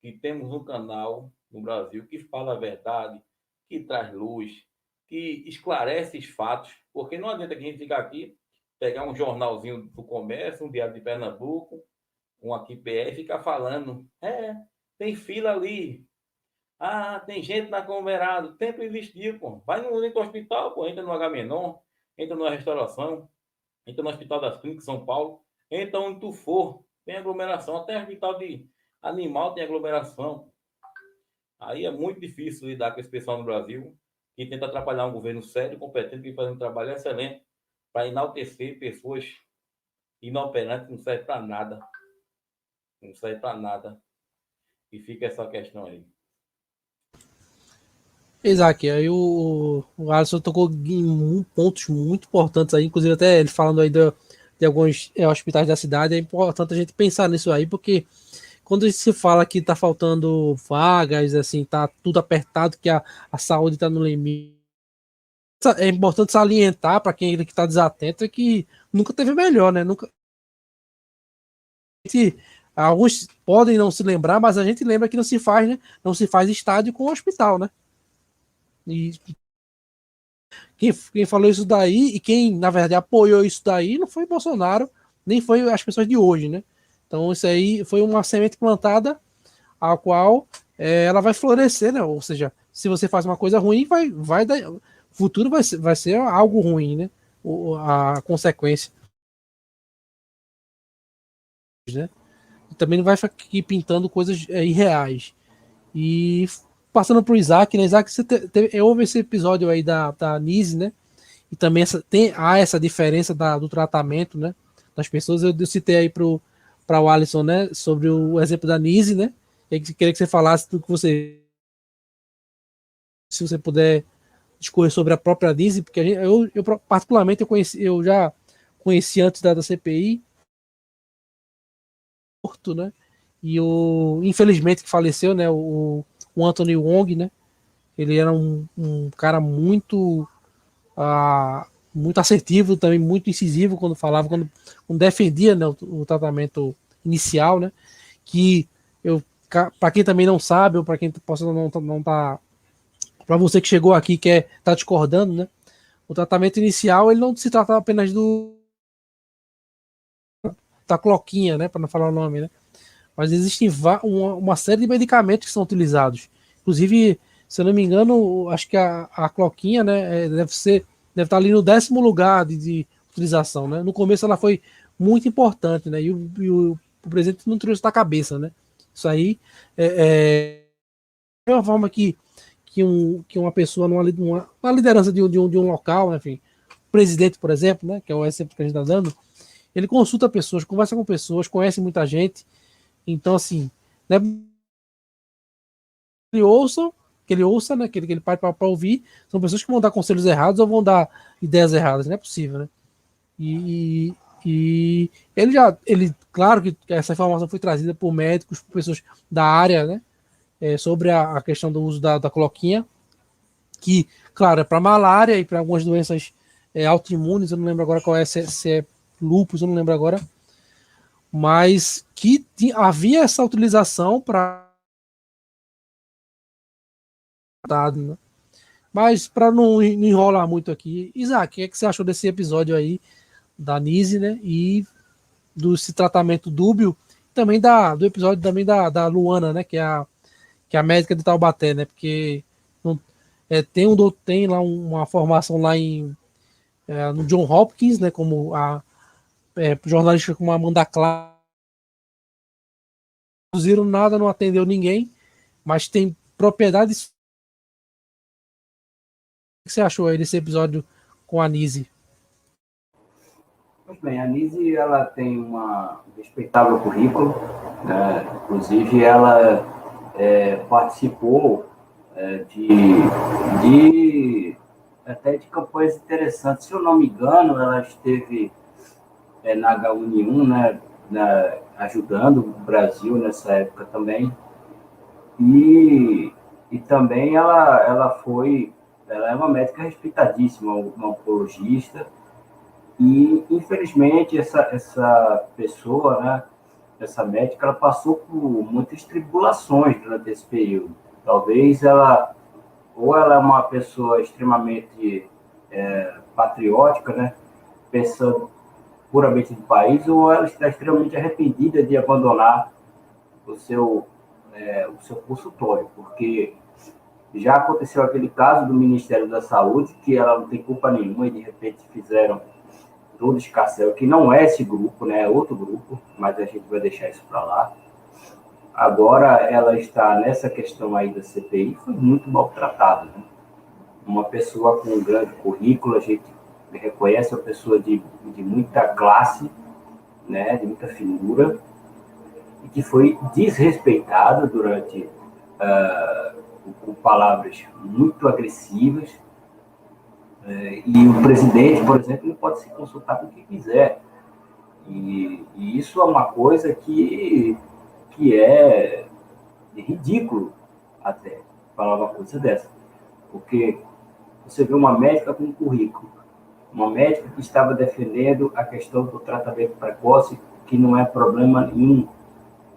que temos um canal no Brasil que fala a verdade, que traz luz, que esclarece os fatos, porque não adianta que a gente ficar aqui, pegar um jornalzinho do comércio, um diário de Pernambuco, um aqui PE, e ficar falando, tem fila ali, tem gente na aglomerado, sempre existiu, pô. Vai no hospital, pô, entra no H-Menon, entra numa restauração, entra no Hospital das Clínicas, São Paulo, entra onde tu for, tem aglomeração, até hospital de animal tem aglomeração. Aí é muito difícil lidar com esse pessoal no Brasil, que tenta atrapalhar um governo sério, competente, que faz um trabalho excelente para enaltecer pessoas inoperantes que não servem para nada. Não serve para nada. E fica essa questão aí. Isaac, aí o Alisson tocou em pontos muito importantes aí, inclusive até ele falando aí de alguns hospitais da cidade, é importante a gente pensar nisso aí, porque quando se fala que tá faltando vagas, assim, tá tudo apertado, que a saúde tá no limite, é importante salientar para quem está desatento é que nunca teve melhor, né? Nunca. Alguns podem não se lembrar, mas a gente lembra que não se faz, né? Não se faz estádio com hospital, né? E quem falou isso daí e quem, na verdade, apoiou isso daí não foi Bolsonaro, nem foi as pessoas de hoje, né? Então, isso aí foi uma semente plantada a qual ela vai florescer, né? Ou seja, se você faz uma coisa ruim, vai dar, o futuro vai ser algo ruim, né? A consequência. Né? E também não vai ficar aqui pintando coisas irreais. E passando para o Isaac, né? Isaac, eu ouvi esse episódio aí da Nise, né? E também há essa diferença do tratamento, né? Das pessoas. Eu citei aí para o Alisson, né? Sobre o exemplo da Nise, né? Eu queria que você falasse do que você. Se você puder discorrer sobre a própria Nise, porque eu particularmente eu já conheci antes da CPI. Né? E infelizmente que faleceu, né? O Anthony Wong, né? Ele era um cara muito muito assertivo, também muito incisivo quando falava, quando defendia, né, o tratamento inicial, né? Que para quem também não sabe, ou para quem possa não tá, para você que chegou aqui que tá discordando, né? O tratamento inicial ele não se trata apenas da cloquinha, né, para não falar o nome, né? Mas existem uma série de medicamentos que são utilizados. Inclusive, se eu não me engano, acho que a cloquinha, né, deve estar ali no 10º lugar de utilização, né? No começo ela foi muito importante, né? E o presidente não tirou isso da cabeça, né? Isso aí é uma forma que uma pessoa numa liderança de um local, enfim, presidente, por exemplo, né? Que é o exemplo que a gente está dando, ele consulta pessoas, conversa com pessoas, conhece muita gente. Então, assim, né? Que ele ouça, né? Que ele pare para ouvir. São pessoas que vão dar conselhos errados ou vão dar ideias erradas, não é possível, né? E ele, claro que essa informação foi trazida por médicos, por pessoas da área, né? Sobre a questão do uso da cloquinha, que, claro, é para malária e para algumas doenças autoimunes, eu não lembro agora qual é, se é lúpus, eu não lembro agora, mas que havia essa utilização para. Né? Mas para não enrolar muito aqui, Isaac, o que você achou desse episódio aí da Nise, né? E desse tratamento dúbio, também do episódio também da Luana, né? Que é a médica de Taubaté, né? Porque tem lá uma formação lá no John Hopkins, né? Como a jornalista como a Amanda Clark. Não produziram nada, não atendeu ninguém, mas tem propriedades. O que você achou aí desse episódio com a Nise? Muito bem, a Nise ela tem um respeitável currículo, né? Inclusive ela participou até de campanhas interessantes. Se eu não me engano, ela esteve na H1N1, né, ajudando o Brasil nessa época também. E também ela é uma médica respeitadíssima, uma oncologista. E, infelizmente, essa pessoa, né, essa médica, ela passou por muitas tribulações durante esse período. Talvez ela é uma pessoa extremamente patriótica, né, pensando puramente no país, ou ela está extremamente arrependida de abandonar o seu consultório, porque já aconteceu aquele caso do Ministério da Saúde, que ela não tem culpa nenhuma e, de repente, fizeram todo escarcéu, que não é esse grupo, né? É outro grupo, mas a gente vai deixar isso para lá. Agora ela está nessa questão aí da CPI, foi muito maltratada, né? Uma pessoa com um grande currículo, a gente reconhece uma pessoa de muita classe, né? De muita finura, e que foi desrespeitada durante com palavras muito agressivas. E o presidente, por exemplo, ele pode se consultar com quem quiser. E isso é uma coisa que é ridículo até falar uma coisa dessa. Porque você vê uma médica com currículo, uma médica que estava defendendo a questão do tratamento precoce, que não é problema nenhum.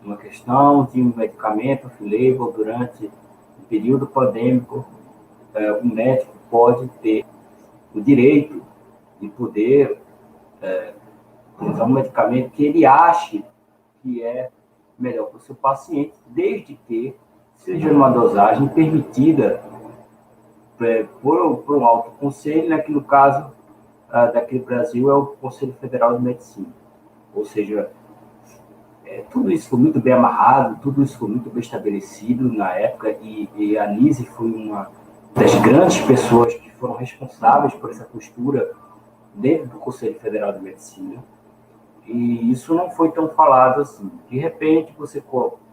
Uma questão de um medicamento off-label durante o período pandêmico, o médico pode ter o direito de poder usar um medicamento que ele ache que é melhor para o seu paciente, desde que seja uma dosagem permitida por um alto conselho, né, que no caso daqui do Brasil é o Conselho Federal de Medicina. Ou seja, tudo isso foi muito bem amarrado, tudo isso foi muito bem estabelecido na época, e a Nise foi uma das grandes pessoas que foram responsáveis por essa postura dentro do Conselho Federal de Medicina. E isso não foi tão falado assim. De repente, você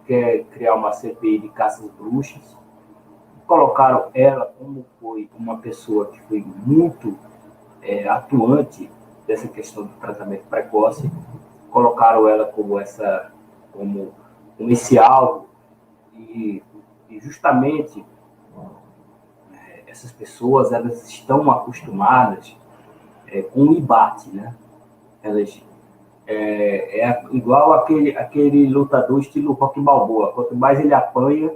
quer criar uma CPI de caças bruxas, colocaram ela como foi uma pessoa que foi muito atuante dessa questão do tratamento precoce, colocaram ela como esse alvo, e justamente essas pessoas, elas estão acostumadas com o embate, né? Elas igual aquele lutador estilo Rocky Balboa. Quanto mais ele apanha,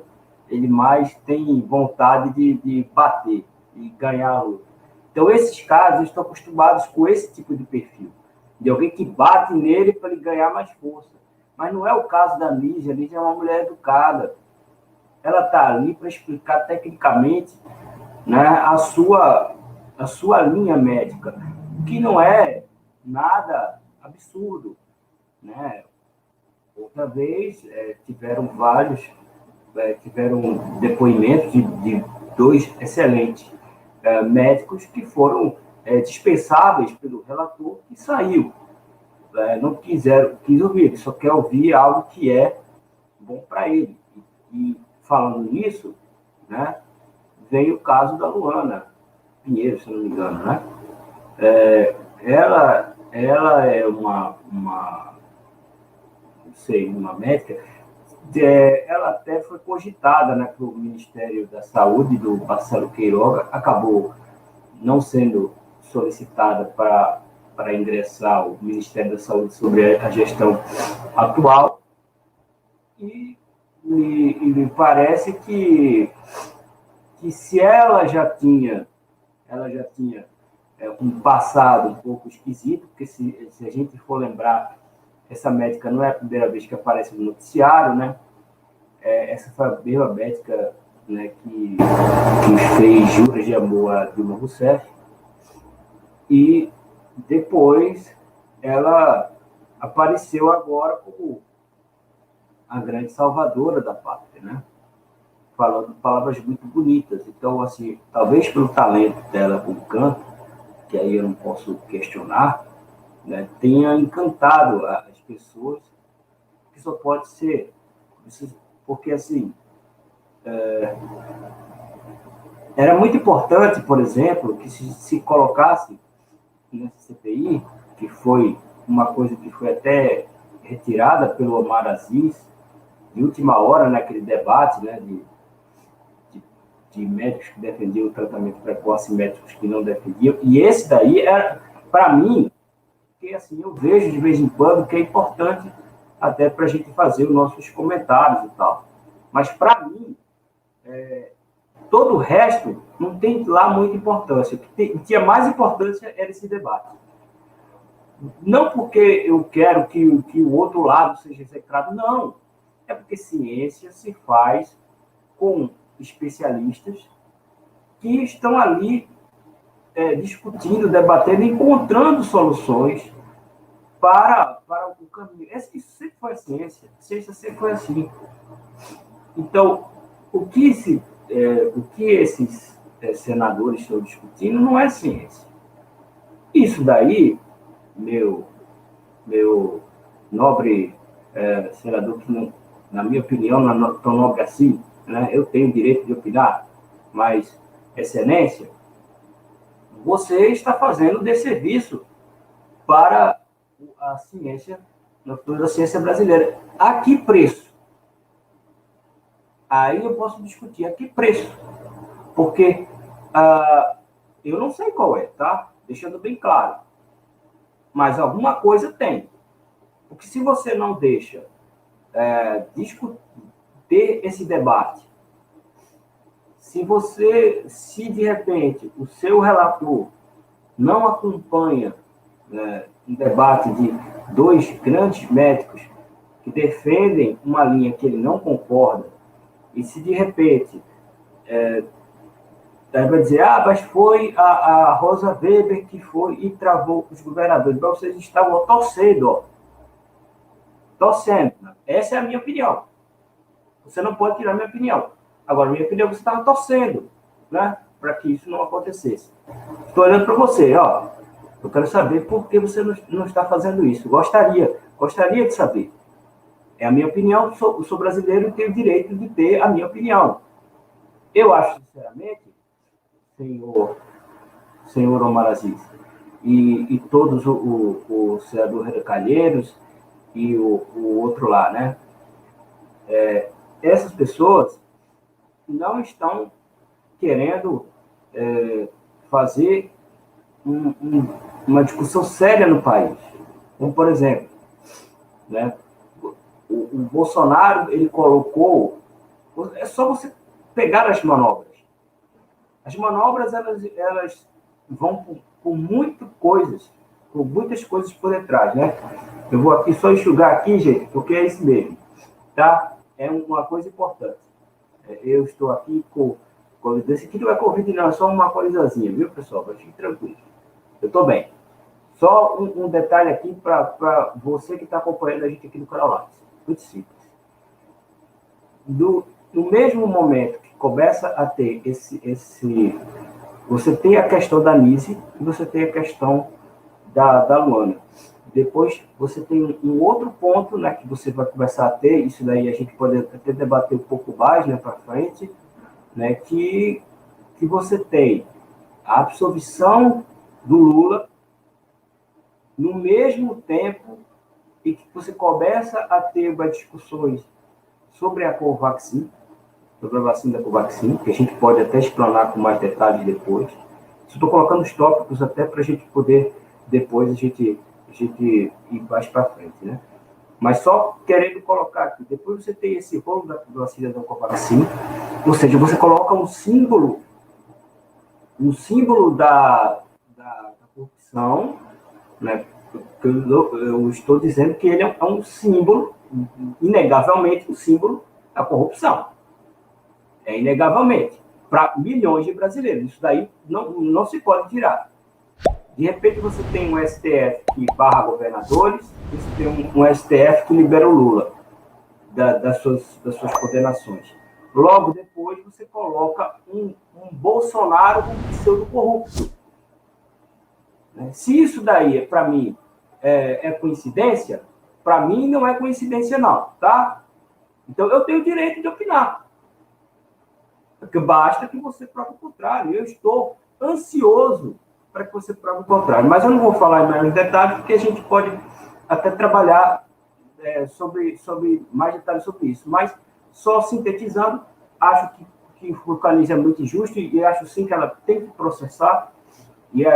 ele mais tem vontade de bater e ganhar a luta. Então, esses caras estão acostumados com esse tipo de perfil, de alguém que bate nele para ele ganhar mais força. Mas não é o caso da Nise. A Nise é uma mulher educada. Ela está ali para explicar tecnicamente, né, a sua linha médica, que não é nada absurdo, né? Outra vez, tiveram depoimentos de dois excelentes médicos que foram dispensáveis pelo relator e saiu. Não quis ouvir, ele só quer ouvir algo que é bom para ele. E falando nisso, né, vem o caso da Luana Pinheiro, se não me engano, né? Ela é uma médica, ela até foi cogitada, né, pelo Ministério da Saúde, do Marcelo Queiroga, acabou não sendo solicitada para ingressar o Ministério da Saúde sobre a gestão atual, e me parece que se ela já tinha um passado um pouco esquisito, porque se a gente for lembrar, essa médica não é a primeira vez que aparece no noticiário, né? Essa foi a mesma médica, né, que fez juras de amor a Dilma Rousseff, e depois ela apareceu agora como a grande salvadora da pátria, né? Falando palavras muito bonitas. Então, assim, talvez pelo talento dela com o canto, que aí eu não posso questionar, né, tenha encantado as pessoas, que só pode ser, porque, assim, era muito importante, por exemplo, que se colocasse nessa CPI, que foi uma coisa que foi até retirada pelo Omar Aziz, de última hora, naquele debate, né, de médicos que defendiam o tratamento precoce e médicos que não defendiam, e esse daí era, para mim, que assim, eu vejo de vez em quando que é importante até para a gente fazer os nossos comentários e tal. Mas, para mim, todo o resto não tem lá muita importância. O que tinha mais importância era esse debate. Não porque eu quero que o outro lado seja execrado, não. É porque ciência se faz com especialistas que estão ali discutindo, debatendo, encontrando soluções para o caminho. Isso sempre foi a ciência. A ciência sempre foi assim. Então, o que esses senadores estão discutindo não é ciência. Isso daí, meu nobre senador, que não, na minha opinião não é tão nobre assim, né? Eu tenho o direito de opinar, mas, excelência, você está fazendo desserviço para a ciência, toda a ciência brasileira. A que preço? Aí eu posso discutir a que preço. Porque eu não sei qual é, tá? Deixando bem claro. Mas alguma coisa tem. Porque se você não deixa ter esse debate, se de repente o seu relator não acompanha um debate de dois grandes médicos que defendem uma linha que ele não concorda, e se de repente vai dizer, mas foi a Rosa Weber que foi e travou os governadores. Mas vocês estavam torcendo. Essa é a minha opinião. Você não pode tirar a minha opinião. Agora, a minha opinião, você estava torcendo, né, para que isso não acontecesse. Estou olhando para você, ó. Eu quero saber por que você não está fazendo isso. Gostaria de saber. É a minha opinião, eu sou brasileiro e tenho o direito de ter a minha opinião. Eu acho, sinceramente, senhor Omar Aziz, e todos o senador Calheiros e o outro lá, né? Essas pessoas não estão querendo fazer uma discussão séria no país. Como, por exemplo, né, o Bolsonaro, ele colocou... É só você pegar as manobras. As manobras, elas vão por muitas coisas por detrás, né? Eu vou aqui só enxugar aqui, gente, porque é isso mesmo, tá? É uma coisa importante. Eu estou aqui com... Esse aqui não é Covid, não, é só uma coisazinha, viu, pessoal? Fique tranquilo. Eu estou bem. Só um detalhe aqui para você que está acompanhando a gente aqui no canal Live. Muito simples. No mesmo momento que começa a ter você tem a questão da Nise e você tem a questão da Luana. Depois você tem um outro ponto, né, que você vai começar a ter, isso daí a gente pode até debater um pouco mais, né, para frente, né, que você tem a absolvição do Lula no mesmo tempo e que você começa a ter discussões sobre a Covaxin, sobre a vacina da Covaxin, que a gente pode até explanar com mais detalhes depois. Estou colocando os tópicos até para a gente poder, depois, a gente ir mais para frente, né? Mas só querendo colocar aqui, depois você tem esse rolo da vacina da Covaxin, ou seja, você coloca um símbolo da corrupção, né? Eu estou dizendo que ele é um símbolo, inegavelmente, um símbolo da corrupção. É inegavelmente, para milhões de brasileiros. Isso daí não se pode tirar. De repente você tem um STF que barra governadores, você tem um STF que libera o Lula das suas condenações. Logo depois você coloca um Bolsonaro como pseudo corrupto. Se isso daí, para mim, é coincidência, para mim não é coincidência não, tá? Então eu tenho o direito de opinar. Porque basta que você prove o contrário. Eu estou ansioso para que você prove o contrário. Mas eu não vou falar em maiores detalhes, porque a gente pode até trabalhar sobre mais detalhes sobre isso. Mas, só sintetizando, acho que o Canise é muito injusto e acho sim que ela tem que processar. E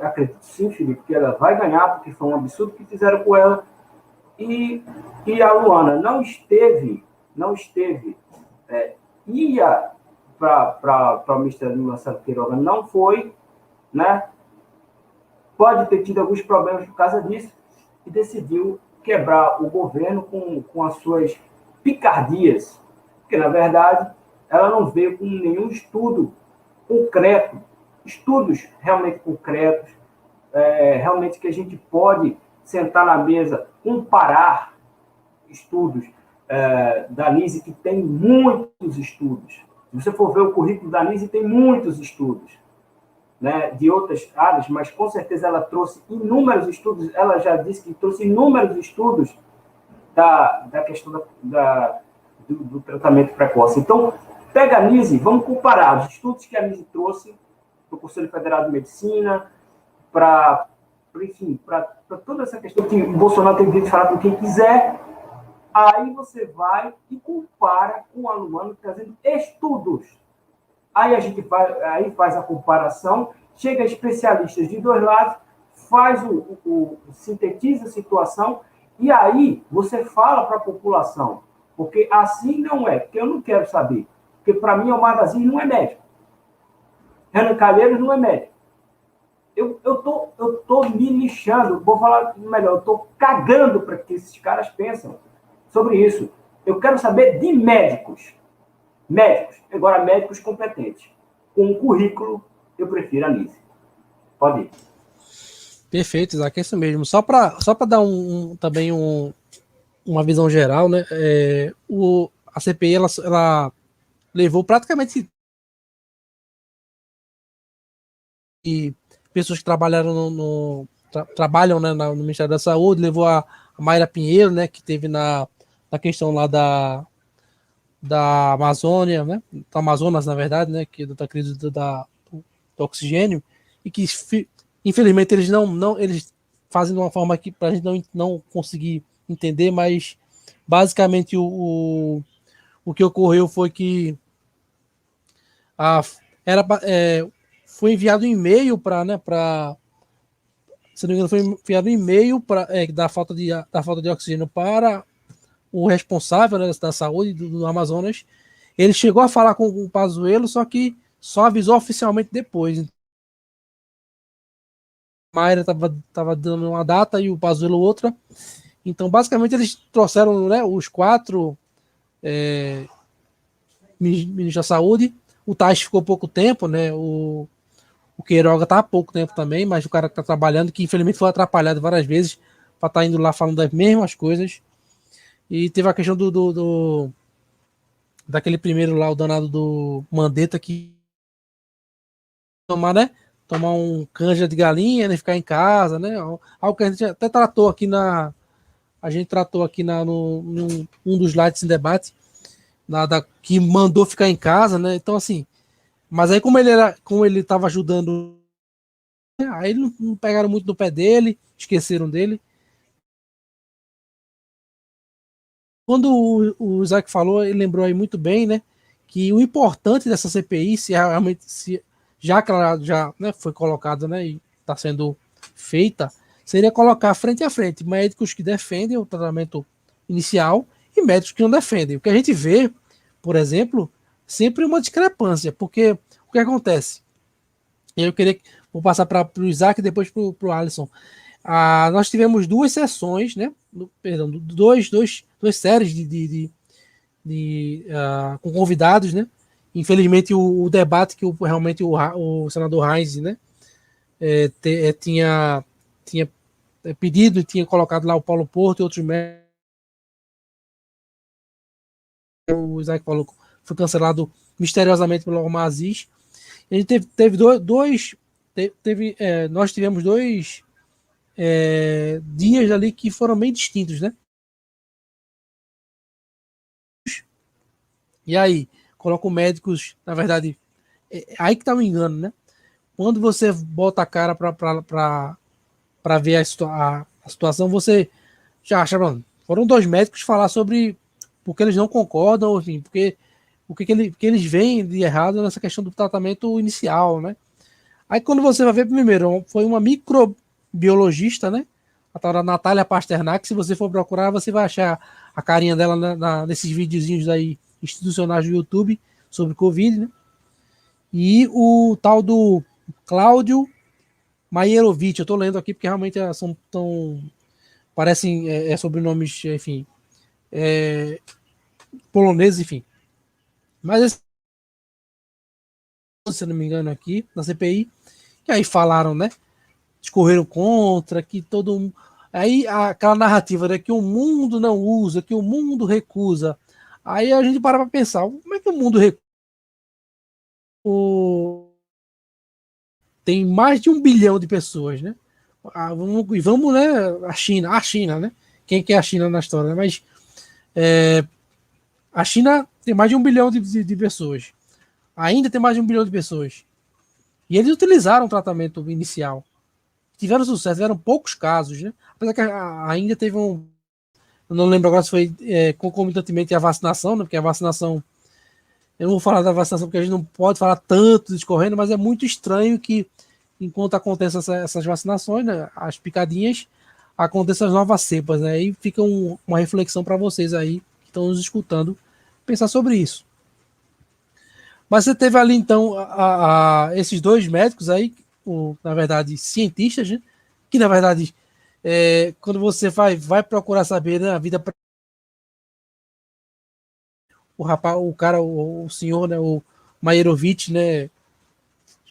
acredito sim, Felipe, que ela vai ganhar, porque foi um absurdo que fizeram com ela. E a Luana não esteve, ia para o Ministério do Marcelo Queiroga, não foi, né? Pode ter tido alguns problemas por causa disso, e decidiu quebrar o governo com as suas picardias, porque, na verdade, ela não veio com nenhum estudo concreto, estudos realmente concretos, realmente que a gente pode sentar na mesa, comparar estudos da Nise, que tem muitos estudos. Se você for ver o currículo da Nise, tem muitos estudos, né, de outras áreas, mas com certeza ela trouxe inúmeros estudos, ela já disse que trouxe inúmeros estudos da questão do tratamento precoce. Então, pega a Nise, vamos comparar os estudos que a Nise trouxe para o Conselho Federal de Medicina, para toda essa questão que o Bolsonaro tem direito de falar com quem quiser. Aí você vai e compara com o aluno trazendo estudos. Aí a gente faz a comparação, chega especialistas de dois lados, faz sintetiza a situação, e aí você fala para a população. Porque assim não é, porque eu não quero saber. Porque para mim o Magazine não é médico. Renan Calheiros não é médico. Eu tô me lixando, vou falar melhor, eu tô cagando para que esses caras pensam sobre isso. Eu quero saber de médicos. Agora médicos competentes. Com um currículo, eu prefiro a Nise. Pode ir. Perfeito, Isaac, é isso mesmo. Só para dar também uma visão geral, né? A CPI ela levou praticamente pessoas que trabalharam trabalham, né, no Ministério da Saúde, levou a Mayra Pinheiro, né, que teve na questão lá da Amazônia, né, do Amazonas, na verdade, né, que da crise do oxigênio, e que infelizmente eles eles fazem de uma forma que para a gente não conseguir entender, mas basicamente o que ocorreu foi que foi enviado um e-mail se não me engano, foi enviado um e-mail da falta de oxigênio para o responsável, né, da saúde do Amazonas. Ele chegou a falar com o Pazuello, só que só avisou oficialmente depois. Mayra estava dando uma data e o Pazuello outra. Então, basicamente, eles trouxeram, né, os 4 ministros da saúde. O Tais ficou pouco tempo, né? O O Queiroga tá há pouco tempo também, mas o cara que tá trabalhando, que infelizmente foi atrapalhado várias vezes para estar indo lá falando das mesmas coisas. E teve a questão daquele primeiro lá, o danado do Mandetta, que tomar, né? Tomar um canja de galinha, né? Ficar em casa, né? Algo que a gente até tratou aqui a gente tratou aqui num um dos lights em debate, que mandou ficar em casa, né? Então, assim, mas aí como ele estava ajudando, aí não pegaram muito no pé dele, esqueceram dele. Quando o Isaac falou, ele lembrou aí muito bem, né? Que o importante dessa CPI, se realmente, já que ela já, né, foi colocada, né, e está sendo feita, seria colocar frente a frente médicos que defendem o tratamento inicial e médicos que não defendem. O que a gente vê, por exemplo, sempre uma discrepância, porque o que acontece? Vou passar para o Isaac e depois para o Alisson. Nós tivemos duas sessões, né? Perdão, duas séries com convidados, né? Infelizmente, o debate que realmente o senador Heinz, né? Tinha pedido e tinha colocado lá o Paulo Porto e outros médicos. O Isaac falou que foi cancelado misteriosamente pelo Omar Aziz. A gente teve nós tivemos dois dias ali que foram bem distintos, né? E aí, colocam médicos, na verdade, aí que tá o engano, né? Quando você bota a cara para ver a situação, você já acha, mano, foram dois médicos falar sobre porque eles não concordam, enfim, porque o que eles veem de errado nessa questão do tratamento inicial, né? Aí quando você vai ver, primeiro, foi uma microbiologista, né? A tal da Natália Pasternak. Se você for procurar, você vai achar a carinha dela nesses videozinhos aí institucionais do YouTube sobre Covid, né? E o tal do Cláudio Maierovic, eu tô lendo aqui porque realmente são tão... parecem sobrenomes, enfim, poloneses, enfim. Mas, se não me engano, aqui na CPI, que aí falaram, né? Escorreram contra, que todo... Aí aquela narrativa, né, que o mundo não usa, que o mundo recusa. Aí a gente para pensar, como é que o mundo recusa? Tem mais de 1 bilhão de pessoas, né? Vamos, né? A China, né? Quem que é a China na história, né? Mas a China tem mais de 1 bilhão de pessoas. Ainda tem mais de 1 bilhão de pessoas. E eles utilizaram o tratamento inicial. Tiveram sucesso, tiveram poucos casos, né? Apesar que ainda teve eu não lembro agora se foi concomitantemente a vacinação, né? Porque a vacinação, eu não vou falar da vacinação porque a gente não pode falar tanto discorrendo, mas é muito estranho que enquanto acontecem essas vacinações, né, as picadinhas, acontecem as novas cepas, né? E fica uma reflexão para vocês aí que estão nos escutando pensar sobre isso. Mas você teve ali então esses dois médicos aí, na verdade cientistas, né? Que na verdade quando você vai procurar saber, né, a vida, o senhor, né, o Maierovic, né,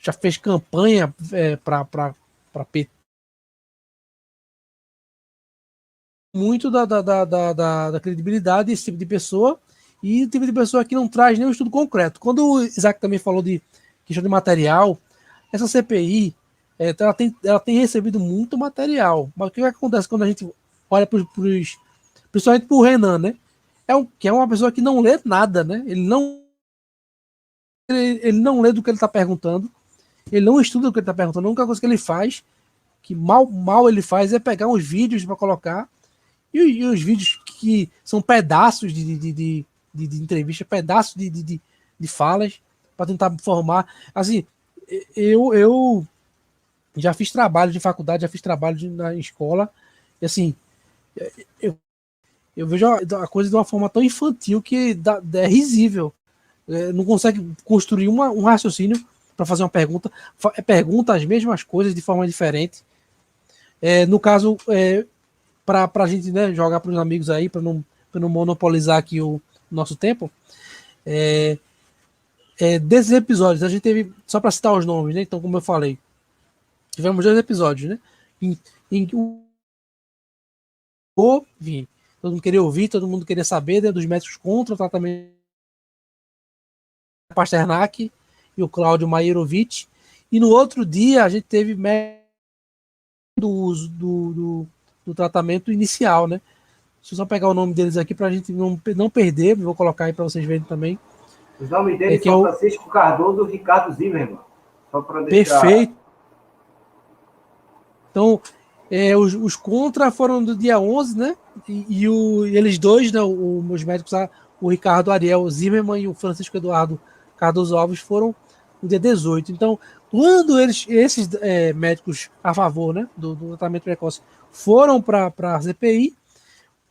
já fez campanha para PT. Muito da credibilidade desse tipo de pessoa, e o tipo de pessoa que não traz nenhum estudo concreto. Quando o Isaac também falou de questão de material, essa CPI ela tem recebido muito material. Mas o que acontece quando a gente olha principalmente para o Renan, né? Que é uma pessoa que não lê nada, né? Ele não lê do que ele está perguntando, ele não estuda do que ele está perguntando. A única coisa que ele faz, que mal ele faz, é pegar uns vídeos para colocar, e os vídeos que são pedaços de entrevista, pedaços de falas, para tentar formar. Assim, eu já fiz trabalho de faculdade, já fiz trabalho na escola, e assim, eu vejo a coisa de uma forma tão infantil que é risível. Não consegue construir um raciocínio para fazer uma pergunta, pergunta as mesmas coisas de forma diferente. No caso, para a gente, né, jogar para os amigos aí, para não monopolizar aqui o nosso tempo, desses episódios, a gente teve, só para citar os nomes, né? Então, como eu falei, tivemos 2 episódios, né? Em que enfim, todo mundo queria ouvir, todo mundo queria saber, né, dos médicos contra o tratamento Pasternak e o Cláudio Mairovic. E no outro dia a gente teve do uso do tratamento inicial, né? Deixa eu só pegar o nome deles aqui para a gente não perder, vou colocar aí para vocês verem também. Os nomes deles são Francisco Cardoso e Ricardo Zimmermann. Só para deixar... Perfeito. Então, os contra foram do dia 11, né? E eles dois, né? Os médicos, o Ricardo Ariel Zimmermann e o Francisco Eduardo Cardoso Alves foram no dia 18. Então, quando esses médicos a favor, né, do tratamento precoce foram para a CPI,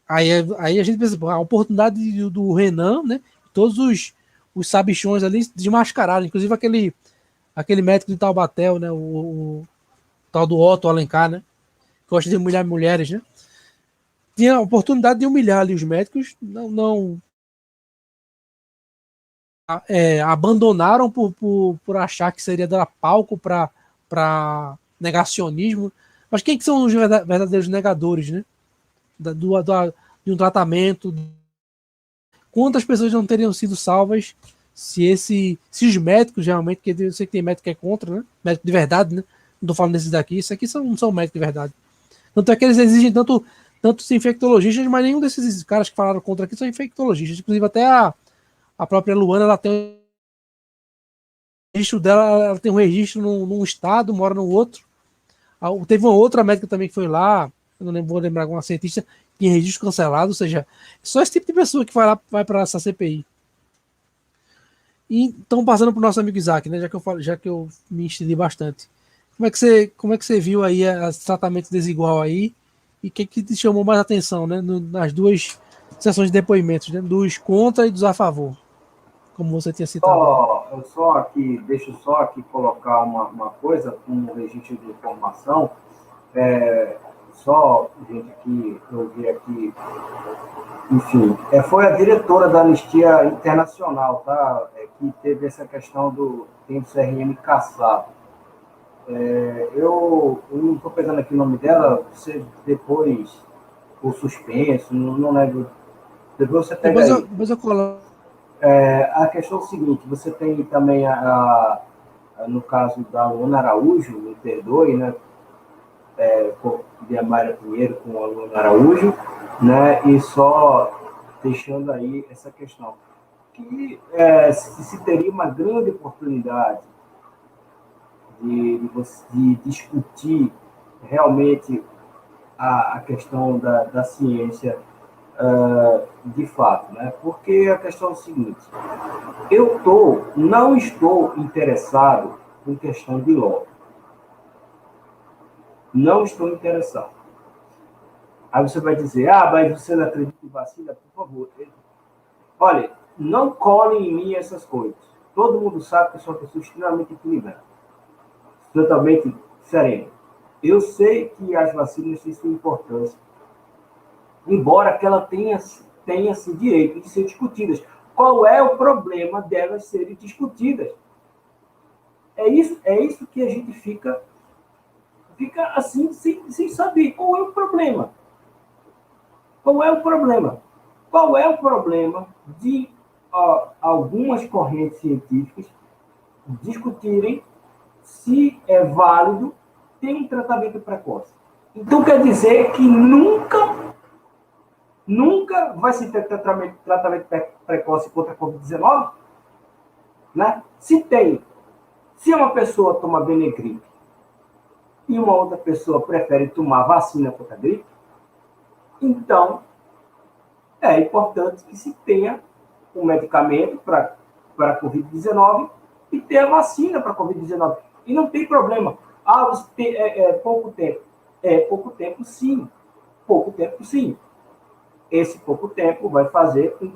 aí a gente pensa, a oportunidade do Renan, né? Todos os sabichões ali desmascararam, inclusive aquele médico de Taubaté, né? O tal do Otto Alencar, né? Que gosta de humilhar mulheres, né? Tinha a oportunidade de humilhar ali os médicos, não abandonaram por achar que seria dar palco para negacionismo. Mas quem que são os verdadeiros negadores, né? De um tratamento? Quantas pessoas não teriam sido salvas se os médicos realmente, que eu sei que tem médico que é contra, né? Médico de verdade, né? Não tô falando desses daqui, isso aqui não são médicos de verdade. Tanto é que eles exigem tanto os infectologistas, mas nenhum desses caras que falaram contra aqui são infectologistas. Inclusive até a própria Luana, ela tem um registro dela, ela tem um registro num estado, mora no outro. Teve uma outra médica também que foi lá, eu não vou lembrar, alguma cientista, tinha registro cancelado, ou seja, só esse tipo de pessoa que vai para essa CPI. E então, passando para o nosso amigo Isaac, né, já que eu me estendi bastante. Como é que você viu aí esse tratamento desigual aí? E o que te chamou mais atenção, né, nas 2 sessões de depoimentos, né, dos contra e dos a favor, como você tinha citado? Deixa eu só aqui colocar uma coisa, um registro de informação. Só, gente, aqui, eu vi aqui, enfim, foi a diretora da Anistia Internacional, tá? Que teve essa questão do CRM caçado. Eu não estou pegando aqui o nome dela, você depois, o suspenso, não lembro. Depois você pega aí. Depois eu coloco. A questão é o seguinte, você tem também, no caso da Luana Araújo, me perdoe, né? De Amália Pinheiro com a Luana Araújo, né? E só deixando aí essa questão. Que se teria uma grande oportunidade de discutir realmente a questão da ciência de fato, né? Porque a questão é o seguinte, não estou interessado em questão de lobby. Não estou interessado. Aí você vai dizer, mas você não acredita em vacina? Por favor. Olha, não colhem em mim essas coisas. Todo mundo sabe que eu sou uma pessoa extremamente equilibrada. Totalmente sereno. Eu sei que as vacinas têm sua importância, embora que ela tenha esse direito de ser discutidas. Qual é o problema delas serem discutidas? É isso que a gente fica assim, sem saber qual é o problema. Qual é o problema? Qual é o problema de algumas correntes científicas discutirem se é válido ter um tratamento precoce? Então, quer dizer que nunca vai se ter tratamento precoce contra a Covid-19? Né? Se uma pessoa toma Benegripe e uma outra pessoa prefere tomar vacina contra a gripe, então é importante que se tenha um medicamento para a Covid-19 e ter a vacina para a Covid-19. E não tem problema. Pouco tempo. Pouco tempo, sim. Pouco tempo, sim. Esse pouco tempo vai fazer com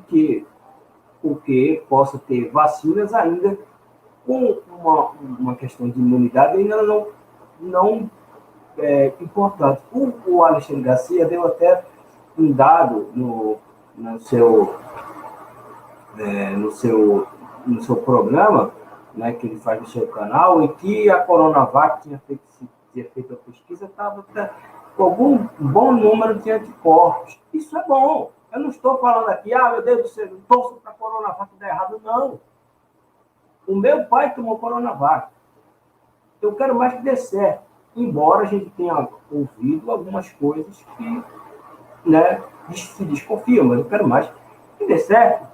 que possa ter vacinas ainda com uma questão de imunidade ainda não importante. O Alexandre Garcia deu até um dado no seu no seu programa, né, que ele faz no seu canal, e que a Coronavac tinha feito a pesquisa, estava com algum bom número de anticorpos. Isso é bom. Eu não estou falando aqui, meu Deus do céu, não torço para a Coronavac dar errado, não. O meu pai tomou Coronavac. Eu quero mais que dê certo. Embora a gente tenha ouvido algumas coisas que, né, se desconfiam, mas eu quero mais que dê certo.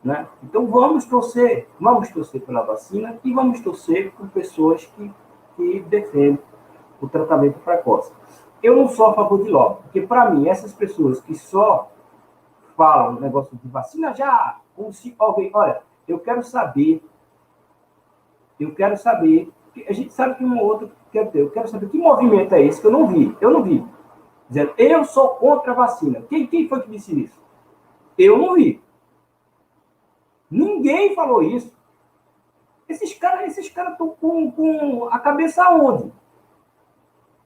Né? Então vamos torcer pela vacina e vamos torcer por pessoas que defendem o tratamento precoce. Eu não sou a favor de lobby, porque para mim, essas pessoas que só falam o negócio de vacina já, como se alguém, olha, eu quero saber, a gente sabe que um ou outro quer ter, eu quero saber que movimento é esse que eu não vi. Dizendo, eu sou contra a vacina. Quem foi que disse isso? Eu não vi. Ninguém falou isso. Esses caras estão com a cabeça aonde?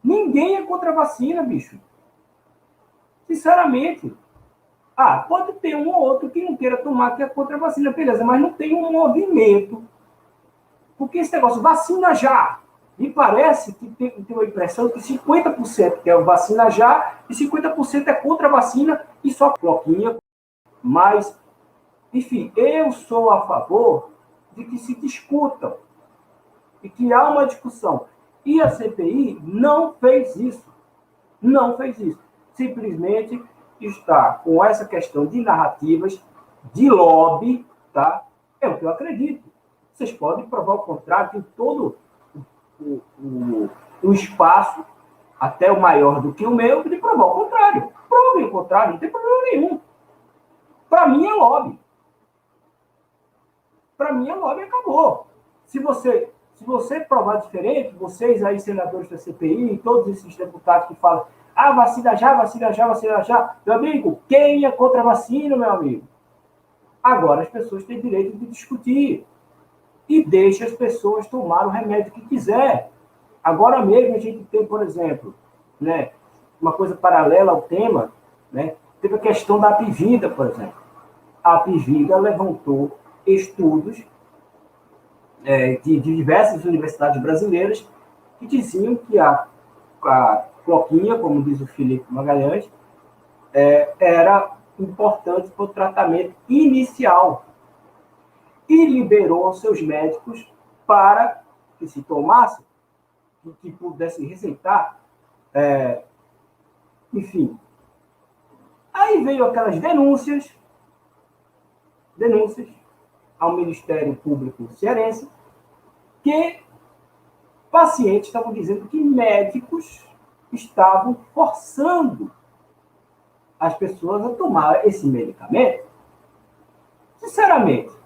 Ninguém é contra a vacina, bicho. Sinceramente. Pode ter um ou outro que não queira tomar, que é contra a vacina, beleza, mas não tem um movimento. Porque esse negócio, vacina já. Me parece que tem uma impressão que 50% quer vacina já e 50% é contra a vacina e só bloquinha. Mas, enfim, eu sou a favor de que se discutam e que há uma discussão. E a CPI não fez isso. Não fez isso. Simplesmente está com essa questão de narrativas, de lobby, tá? É o que eu acredito. Vocês podem provar o contrário, tem todo o espaço, até o maior do que o meu, de provar o contrário. Provem o contrário, não tem problema nenhum. Para mim é lobby. Para mim é lobby e acabou. Se você provar diferente, vocês aí, senadores da CPI, todos esses deputados que falam vacina já, vacina já, vacina já. Meu amigo, quem é contra a vacina, meu amigo? Agora as pessoas têm direito de discutir. E deixa as pessoas tomar o remédio que quiser. Agora mesmo a gente tem, por exemplo, né, uma coisa paralela ao tema, né, teve a questão da Apivida, por exemplo. A Apivida levantou estudos de diversas universidades brasileiras que diziam que a cloquinha, como diz o Felipe Magalhães, era importante para o tratamento inicial. E liberou aos seus médicos para que se tomassem, que pudessem receitar, enfim. Aí veio aquelas denúncias ao Ministério Público cearense, que pacientes estavam dizendo que médicos estavam forçando as pessoas a tomar esse medicamento. Sinceramente,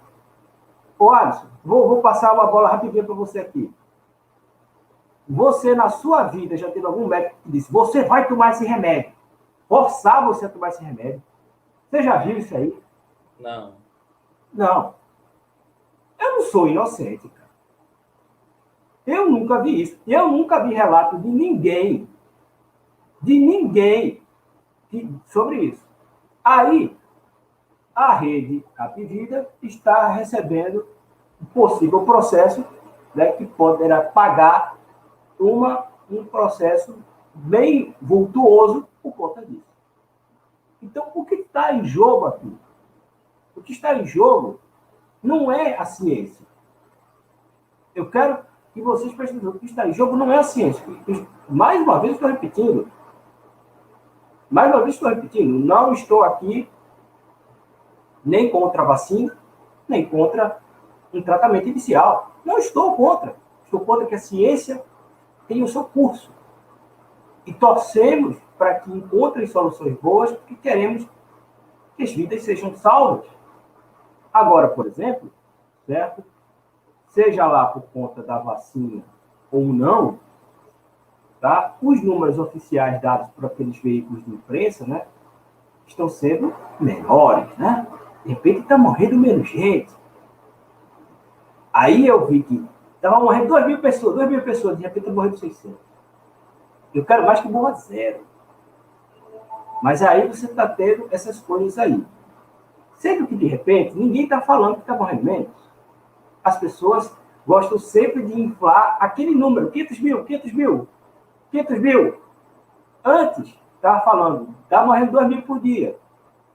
Alisson, vou passar uma bola rapidinho para você aqui. Você, na sua vida, já teve algum médico que disse, você vai tomar esse remédio? Forçar você a tomar esse remédio? Você já viu isso aí? Não. Não. Eu não sou inocente, cara. Eu nunca vi isso. Eu nunca vi relato de ninguém sobre isso. Aí, a rede Apivida está recebendo um possível processo, né, que poderá pagar um processo bem vultuoso por conta disso. Então, o que está em jogo aqui? O que está em jogo não é a ciência. Eu quero que vocês prestem atenção. O que está em jogo não é a ciência. Mais uma vez estou repetindo. Não estou aqui nem contra a vacina, nem contra um tratamento inicial. Não estou contra. Estou contra que a ciência tenha o seu curso. E torcemos para que encontrem soluções boas, porque queremos que as vidas sejam salvas. Agora, por exemplo, certo? Seja lá por conta da vacina ou não, tá? Os números oficiais dados por aqueles veículos de imprensa, né, estão sendo menores, né? De repente está morrendo menos gente. Aí eu vi que estava morrendo 2.000 pessoas, de repente está morrendo 600. Eu quero mais que morra 0. Mas aí você está tendo essas coisas aí. Sendo que, de repente, ninguém está falando que está morrendo menos. as pessoas gostam sempre de inflar aquele número, 500 mil, 500 mil, 500 mil. Antes, estava falando, está morrendo 2 mil por dia.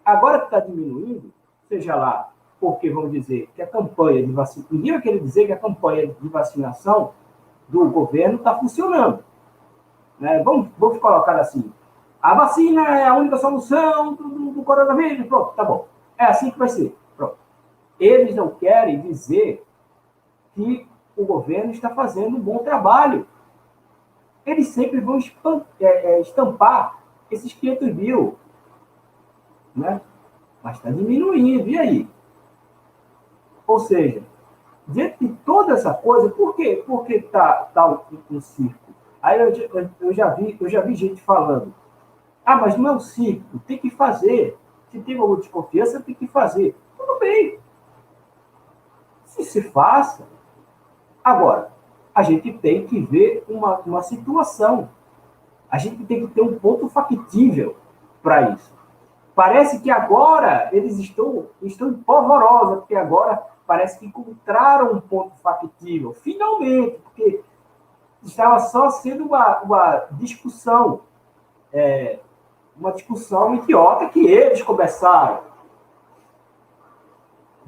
Agora que está diminuindo, seja lá, porque vamos dizer que a campanha de vacinação, ninguém vai querer dizer que a campanha de vacinação do governo está funcionando. Né? Vamos colocar assim, a vacina é a única solução do coronavírus, pronto, tá bom. É assim que vai ser, pronto. Eles não querem dizer que o governo está fazendo um bom trabalho. Eles sempre vão estampar esses 500 mil, né? Mas está diminuindo, e aí? Ou seja, diante de toda essa coisa, por quê? Porque está um circo. Aí eu já vi gente falando, mas não é um circo, tem que fazer. Se tem alguma desconfiança, tem que fazer. Tudo bem. Se faça. Agora, a gente tem que ver uma situação. A gente tem que ter um ponto factível para isso. Parece que agora eles estão em polvorosa, porque agora parece que encontraram um ponto factível. Finalmente, porque estava só sendo uma discussão, uma discussão idiota que eles começaram.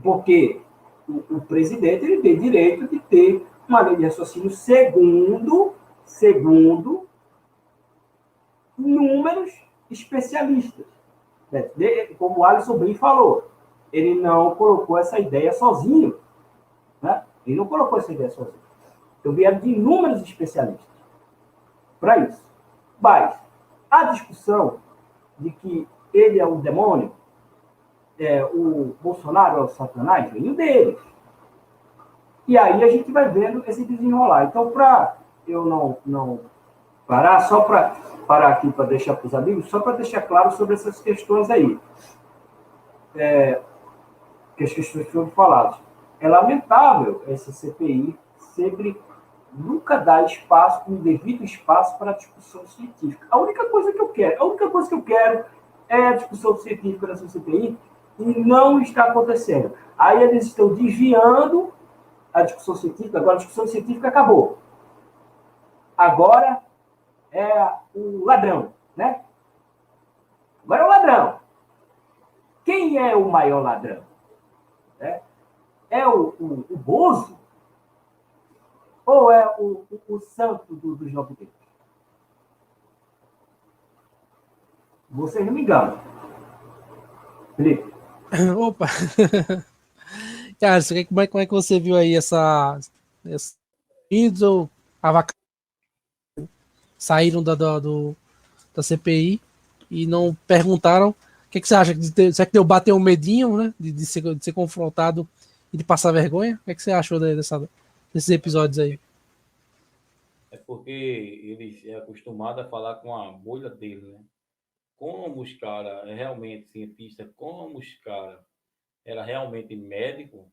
Porque o presidente ele tem direito de ter uma linha de raciocínio segundo números especialistas. Como o Alisson bem falou, ele não colocou essa ideia sozinho. Né? Ele não colocou essa ideia sozinho. Então, vieram de inúmeros especialistas para isso. Mas a discussão de que ele é um demônio, o Bolsonaro é o Satanás, veio deles. E aí a gente vai vendo esse desenrolar. Então, para eu não parar, só para parar aqui para deixar para os amigos, só para deixar claro sobre essas questões aí. Que as questões que foram faladas. É lamentável essa CPI sempre nunca dá espaço, um devido espaço para a discussão científica. A única coisa que eu quero é a discussão científica dessa CPI e não está acontecendo. Aí eles estão desviando a discussão científica, agora a discussão científica acabou. Agora é o ladrão, né? Agora é o ladrão. Quem é o maior ladrão? É o Bozo? Ou é o santo dos nove dedos? Vocês não me enganam. Felipe. Opa! Cara, como é que você viu aí essa ou a vaca saíram da CPI e não perguntaram o que você acha? Será que deu bater um medinho, né? De ser confrontado e de passar vergonha? O que você achou desses episódios aí? É porque eles é acostumado a falar com a bolha dele, né? Como os caras é realmente cientista, como os caras era realmente médico,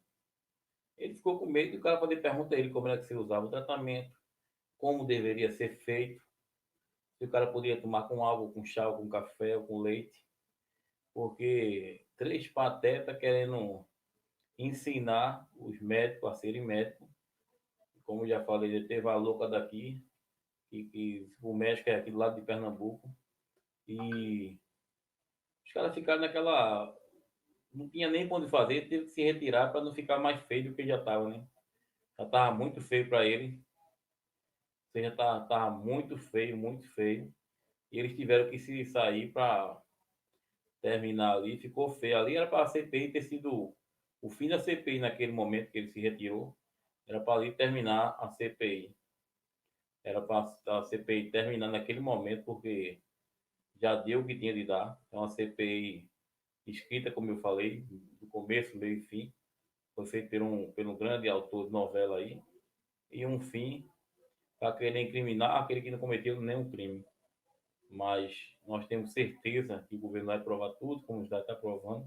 ele ficou com medo do cara poder perguntar a ele como era que se usava o tratamento, como deveria ser feito, se o cara podia tomar com água, com chá, com café, ou com leite, porque 3 patetas querendo ensinar os médicos a serem médicos. Como já falei, já teve a louca daqui, que o médico é aqui do lado de Pernambuco, e os caras ficaram naquela... Não tinha nem para onde fazer, teve que se retirar para não ficar mais feio do que já estava, né? Já estava muito feio para ele. Ou seja, estava muito feio, muito feio. E eles tiveram que se sair para terminar ali. Ficou feio. Ali era para a CPI ter sido o fim da CPI naquele momento que ele se retirou. Era para ali terminar a CPI. Era para a CPI terminar naquele momento, porque já deu o que tinha de dar. É uma CPI escrita, como eu falei, do começo, meio e fim. Foi feito por um grande autor de novela aí. E um fim para querer incriminar aquele que não cometeu nenhum crime. Mas nós temos certeza que o governo vai provar tudo, como já está provando.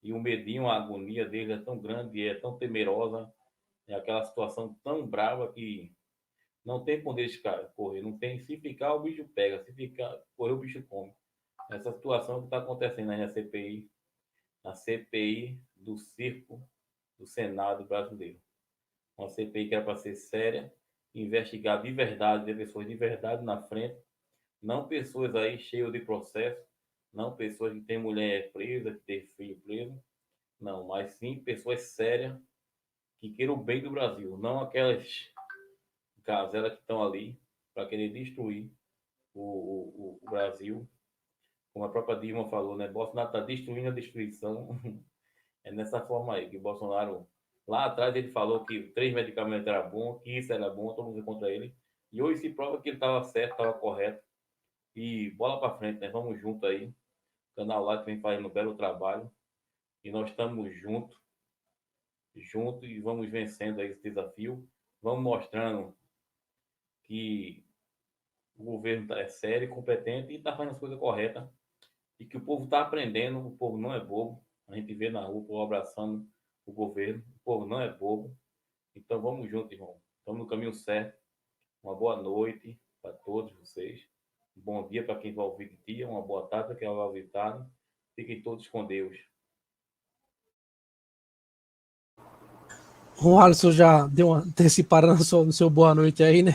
E o medinho, a agonia dele é tão grande, é tão temerosa, é aquela situação tão brava que não tem por onde correr. Não tem, se ficar, o bicho pega. Se ficar, correr, o bicho come. Essa situação que está acontecendo aí na CPI do circo do Senado brasileiro. Uma CPI que era para ser séria, investigar de verdade, ter pessoas de verdade na frente, não pessoas aí cheias de processo, não pessoas que têm mulher presa, que têm filho preso, não, mas sim pessoas sérias que queiram o bem do Brasil, não aquelas gazelas que estão ali para querer destruir o Brasil. Como a própria Dilma falou, né? Bolsonaro está destruindo a destruição. É nessa forma aí que o Bolsonaro, lá atrás, ele falou que 3 medicamentos era bom, que isso era bom, todo mundo contra ele. E hoje se prova que ele estava certo, estava correto. E bola para frente, né? Vamos junto aí. O canal lá que vem fazendo um belo trabalho. E nós estamos juntos e vamos vencendo aí esse desafio. Vamos mostrando que o governo é sério, competente e está fazendo as coisas corretas. E que o povo está aprendendo, o povo não é bobo. A gente vê na rua o povo abraçando o governo, o povo não é bobo. Então vamos junto, irmão. Estamos no caminho certo. Uma boa noite para todos vocês. Um bom dia para quem vai ouvir de dia, uma boa tarde para quem vai ouvir de tarde. Fiquem todos com Deus. O Alisson já deu uma antecipada no seu boa noite aí, né?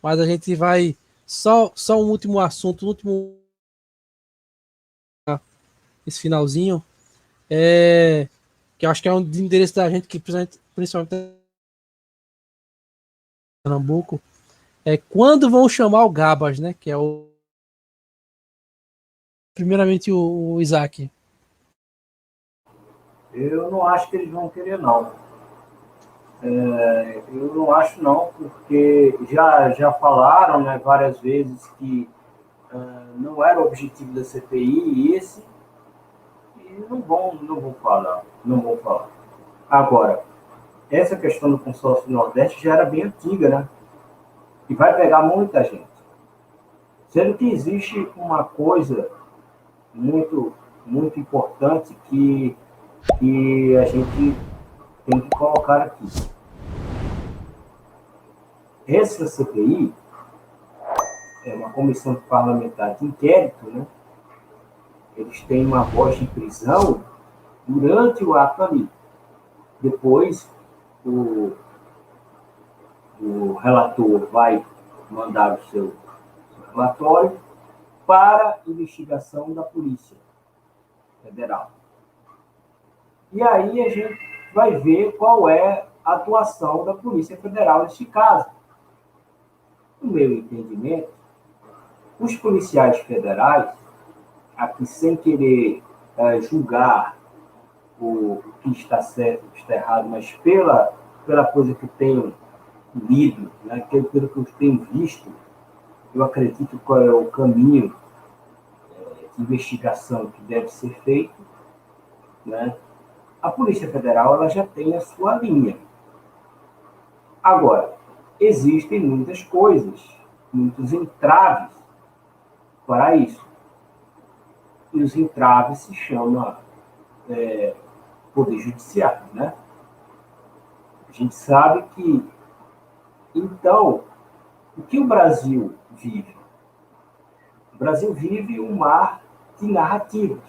Mas a gente vai só um último assunto, esse finalzinho, que eu acho que é um de interesse da gente, que principalmente Pernambuco, é quando vão chamar o Gabas, né? Que é primeiramente o Isaac. Eu não acho que eles vão querer, não. Eu não acho, não, porque já falaram, né, várias vezes que não era o objetivo da CPI esse, e não vão falar. Agora, essa questão do consórcio do Nordeste já era bem antiga, né? E vai pegar muita gente. Sendo que existe uma coisa muito, muito importante que a gente tem que colocar aqui. Essa CPI é uma comissão parlamentar de inquérito, né? Eles têm uma voz de prisão durante o ato ali. Depois, o relator vai mandar o seu relatório para investigação da Polícia Federal. E aí a gente vai ver qual é a atuação da Polícia Federal neste caso. No meu entendimento, os policiais federais, aqui sem querer julgar o que está certo, o que está errado, mas pela coisa que eu tenho lido, né, pelo que eu tenho visto, eu acredito qual é o caminho de investigação que deve ser feito, né? A Polícia Federal ela já tem a sua linha. Agora, existem muitas coisas, muitos entraves para isso. E os entraves se chamam Poder Judiciário, né? A gente sabe que, então, o que o Brasil vive? O Brasil vive um mar de narrativas.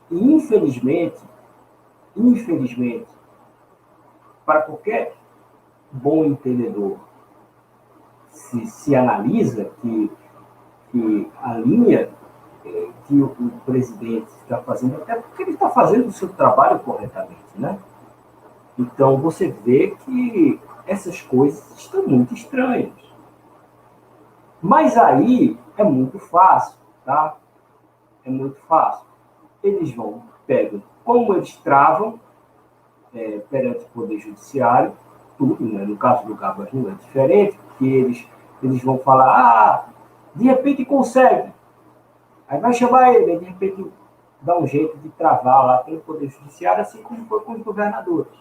E, infelizmente, para qualquer bom entendedor, se analisa que a linha que o presidente está fazendo, até porque ele está fazendo o seu trabalho corretamente, né? Então, você vê que essas coisas estão muito estranhas. Mas aí é muito fácil, tá? É muito fácil. Eles pegam, como eles travam perante o Poder Judiciário, tudo, né? No caso do Gabas não é diferente, porque eles vão falar, de repente consegue. Aí vai chamar ele, de repente dá um jeito de travar lá pelo Poder Judiciário, assim como foi com os governadores.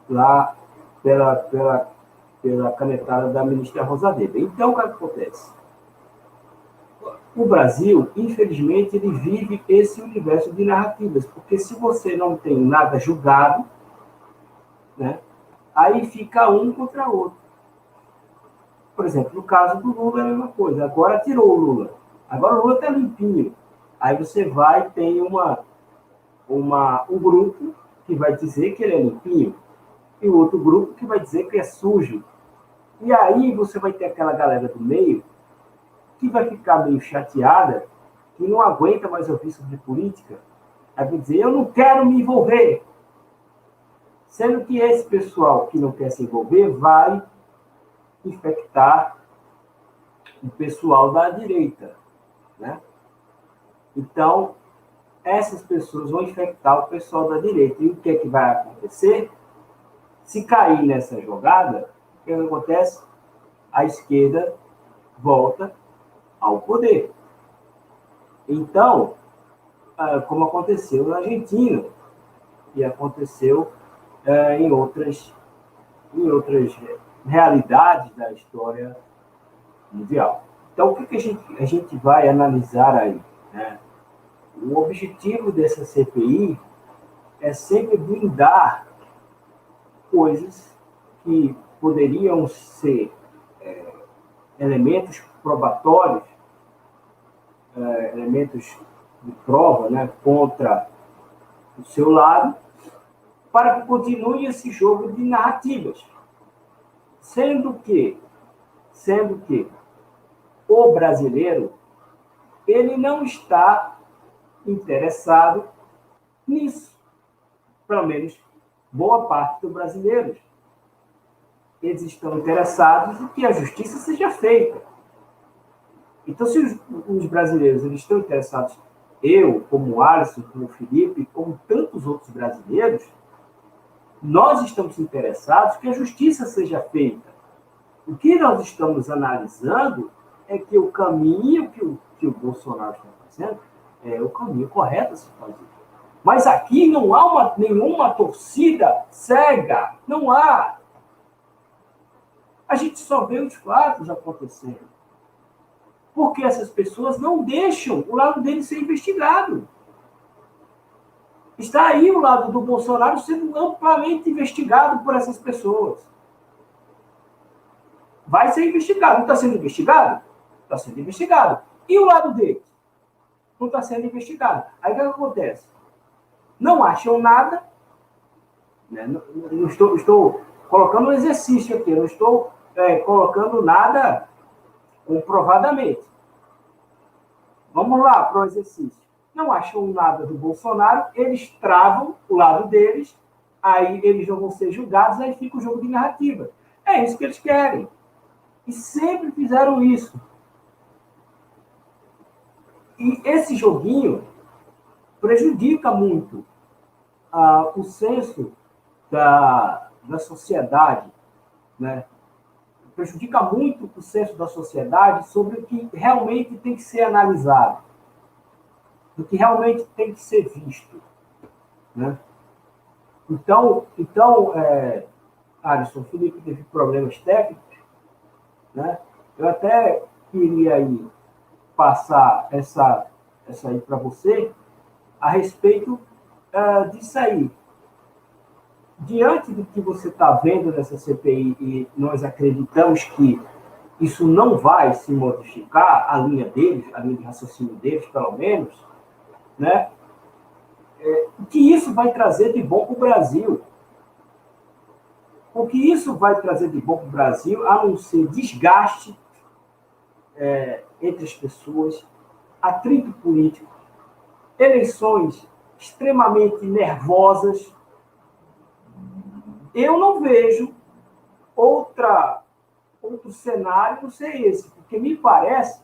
Lá pela canetada da ministra Rosa Weber. Então, o que acontece? O Brasil, infelizmente, ele vive esse universo de narrativas, porque se você não tem nada julgado, né, aí fica um contra o outro. Por exemplo, no caso do Lula é a mesma coisa. Agora tirou o Lula. Agora o Lula está limpinho. Aí você vai, tem um grupo que vai dizer que ele é limpinho. e o outro grupo que vai dizer que é sujo. E aí você vai ter aquela galera do meio que vai ficar meio chateada, que não aguenta mais ouvir sobre política, aí vai dizer, eu não quero me envolver. Sendo que esse pessoal que não quer se envolver vai infectar o pessoal da direita, né? Então, essas pessoas vão infectar o pessoal da direita. E o que é que vai acontecer? Se cair nessa jogada, o que acontece? A esquerda volta ao poder. Então, como aconteceu na Argentina, e aconteceu em outras realidades da história mundial. Então, o que a gente vai analisar aí? Né? O objetivo dessa CPI é sempre blindar coisas que poderiam ser elementos probatórios, elementos de prova, né, contra o seu lado, para que continue esse jogo de narrativas. Sendo que o brasileiro, ele não está interessado nisso. Pelo menos boa parte dos brasileiros. Eles estão interessados em que a justiça seja feita. Então, se os brasileiros eles estão interessados, eu, como o Alisson, como o Felipe, como tantos outros brasileiros, nós estamos interessados que a justiça seja feita. O que nós estamos analisando é que o caminho que o Bolsonaro está fazendo é o caminho correto a se fazer. Mas aqui não há nenhuma torcida cega. Não há. A gente só vê os fatos acontecendo. Porque essas pessoas não deixam o lado deles ser investigado. Está aí o lado do Bolsonaro sendo amplamente investigado por essas pessoas. Vai ser investigado. Não está sendo investigado? Está sendo investigado. E o lado deles? Não está sendo investigado. Aí o que acontece? Não acham nada. Né? Não estou colocando um exercício aqui. Não estou colocando nada comprovadamente. Vamos lá para o exercício. Não acham nada do Bolsonaro, eles travam o lado deles, aí eles não vão ser julgados, aí fica o jogo de narrativa. É isso que eles querem. E sempre fizeram isso. E esse joguinho prejudica muito o senso da sociedade, né? Prejudica muito o senso da sociedade sobre o que realmente tem que ser analisado, do que realmente tem que ser visto, né? Então, Alisson, Felipe teve problemas técnicos, né? Eu até queria aí passar essa aí para você a respeito disso aí. Diante do que você está vendo nessa CPI e nós acreditamos que isso não vai se modificar, a linha deles, a linha de raciocínio deles, pelo menos, né? O que isso vai trazer de bom para o Brasil? O que isso vai trazer de bom para o Brasil, a não ser desgaste entre as pessoas, atrito político, eleições extremamente nervosas. Eu não vejo outro cenário não ser esse, porque me parece,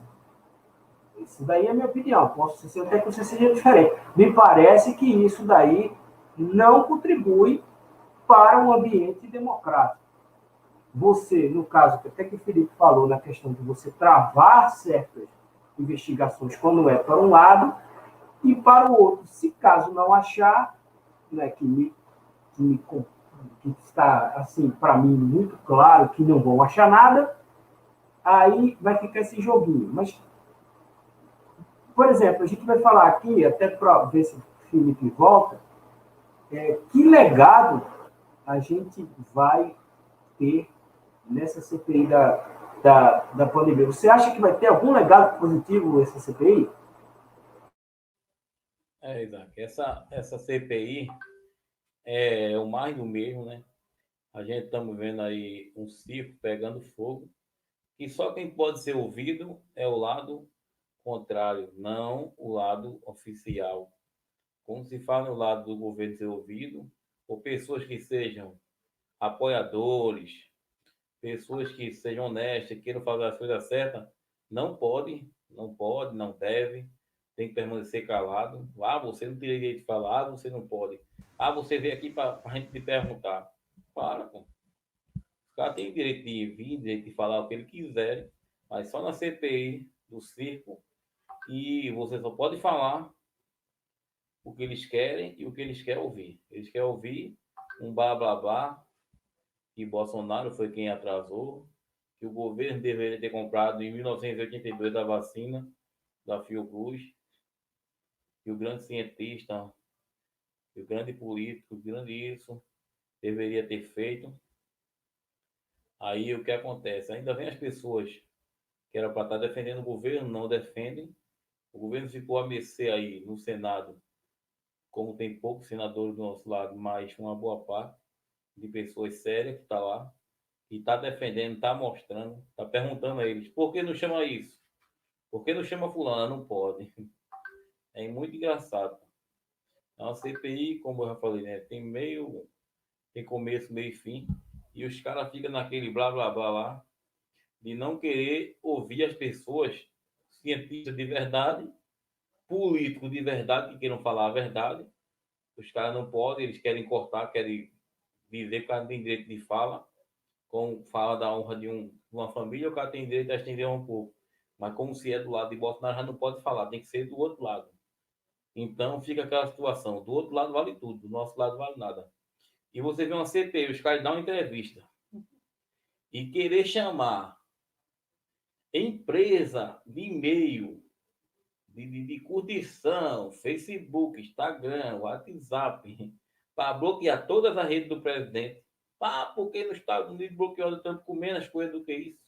isso daí é a minha opinião, posso ser até que você seja diferente, me parece que isso daí não contribui para um ambiente democrático. Você, no caso, até que o Felipe falou na questão de você travar certas investigações quando é para um lado e para o outro, se caso não achar, né, que está, assim, para mim, muito claro que não vão achar nada, aí vai ficar esse joguinho. Mas, por exemplo, a gente vai falar aqui, até para ver se o Felipe volta, que legado a gente vai ter nessa CPI da pandemia. Você acha que vai ter algum legado positivo essa CPI? Isaac, essa CPI é o mais do mesmo, né? A gente estamos vendo aí um circo pegando fogo, e só quem pode ser ouvido é o lado contrário, não o lado oficial. Como se fala no lado do governo ser ouvido, ou pessoas que sejam apoiadores, pessoas que sejam honestas, queiram fazer as coisas certas, não deve, tem que permanecer calado. Ah, você não tem direito de falar, ah, você não pode. Ah, você veio aqui para a gente te perguntar. Para, pô. Os caras têm direito de vir, direito de falar o que eles quiserem, mas só na CPI do circo, e você só pode falar o que eles querem e o que eles querem ouvir. Eles querem ouvir um blá blá blá, que Bolsonaro foi quem atrasou, que o governo deveria ter comprado em 1982 a vacina da Fiocruz, que o grande cientista, que o grande político, o grande isso, deveria ter feito. Aí o que acontece? Ainda vem as pessoas que eram para estar defendendo o governo, não defendem. O governo ficou a mercê aí no Senado, como tem poucos senadores do nosso lado, mas uma boa parte de pessoas sérias que está lá, e está defendendo, está mostrando, está perguntando a eles, por que não chama isso? Por que não chama fulano? Não pode. É muito engraçado. É uma CPI, como eu já falei, né? Tem começo, meio e fim, e os caras ficam naquele blá blá blá lá, de não querer ouvir as pessoas, cientistas de verdade, políticos de verdade, que queiram falar a verdade. Os caras não podem, eles querem cortar, querem dizer que o cara não tem direito de fala, como fala da honra de uma família, o cara tem direito a estender um pouco. Mas como se é do lado de Bolsonaro, já não pode falar, tem que ser do outro lado. Então fica aquela situação, do outro lado vale tudo, do nosso lado vale nada. E você vê uma CPI, os caras dão uma entrevista e querer chamar empresa de e-mail, de curtição, Facebook, Instagram, WhatsApp, para bloquear todas as redes do presidente. Ah, porque nos Estados Unidos bloqueou o Trump com menos coisa do que isso?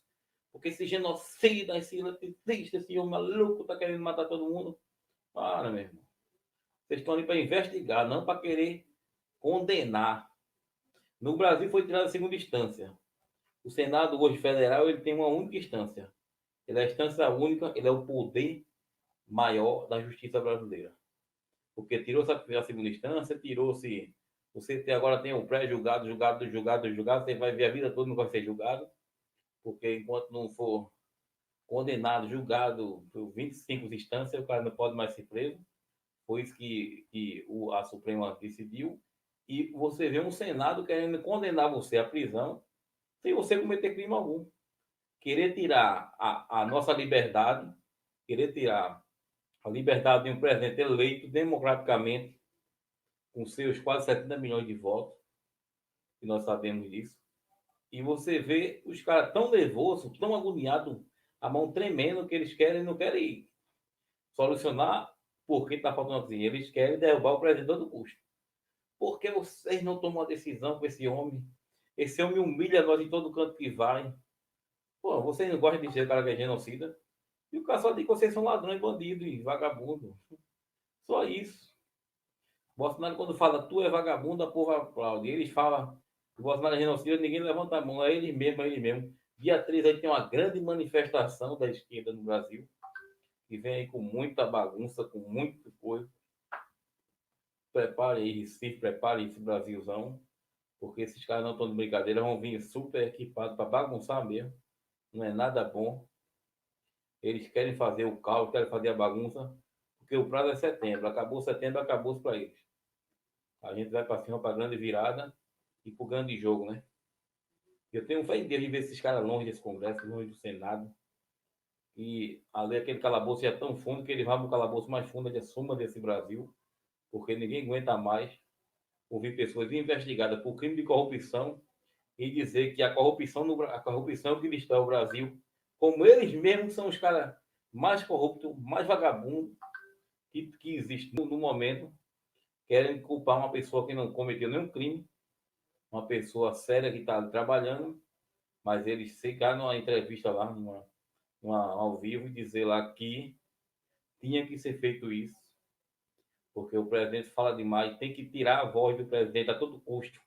Porque esse genocida, esse latentista, esse homem maluco tá querendo matar todo mundo. Para, meu irmão. Vocês estão ali para investigar, não para querer condenar. No Brasil foi tirada a segunda instância. O Senado hoje federal ele tem uma única instância. Ele é a instância única, ele é o poder maior da justiça brasileira. Porque tirou-se a segunda instância, tirou-se... Você agora tem o pré-julgado, julgado, você vai ver a vida toda, não vai ser julgado, porque enquanto não for condenado, julgado por 25 instâncias, o cara não pode mais ser preso. Foi isso que a Suprema decidiu. E você vê um Senado querendo condenar você à prisão sem você cometer crime algum. Querer tirar a nossa liberdade, querer tirar a liberdade de um presidente eleito democraticamente, com seus quase 70 milhões de votos, que nós sabemos disso. E você vê os caras tão nervosos, tão agoniados, a mão tremendo, que eles querem, não querem solucionar porque está faltando assim. Eles querem derrubar o presidente a todo custo. Por que vocês não tomam uma decisão com esse homem? Esse homem humilha nós em todo canto que vai. Pô, vocês não gostam de dizer que o cara é genocida? E o cara só diz que vocês são ladrões, bandidos e vagabundos. Só isso. Bolsonaro, quando fala tu é vagabundo, a porra aplaude. Eles falam que o Bolsonaro é genocida, ninguém levanta a mão. É ele mesmo, é ele mesmo. Dia 3 aí tem uma grande manifestação da esquerda no Brasil, que vem aí com muita bagunça, com muita coisa. Prepare aí, Recife, prepare esse Brasilzão, porque esses caras não estão de brincadeira, vão vir super equipados para bagunçar mesmo. Não é nada bom. Eles querem fazer o caos, querem fazer a bagunça, porque o prazo é setembro. Acabou setembro, acabou-se para eles. A gente vai para cima para a grande virada e para o grande jogo, né? Eu tenho fé em Deus de ver esses caras longe desse Congresso, longe do Senado. E ali aquele calabouço é tão fundo que ele vai para o calabouço mais fundo de suma desse Brasil, porque ninguém aguenta mais ouvir pessoas investigadas por crime de corrupção e dizer que a corrupção é o que destrói o Brasil, como eles mesmos são os caras mais corruptos, mais vagabundos que existe no momento, querem culpar uma pessoa que não cometeu nenhum crime, uma pessoa séria que está trabalhando, mas eles chegaram numa entrevista lá, ao vivo, e dizer lá que tinha que ser feito isso, porque o presidente fala demais, tem que tirar a voz do presidente a todo custo,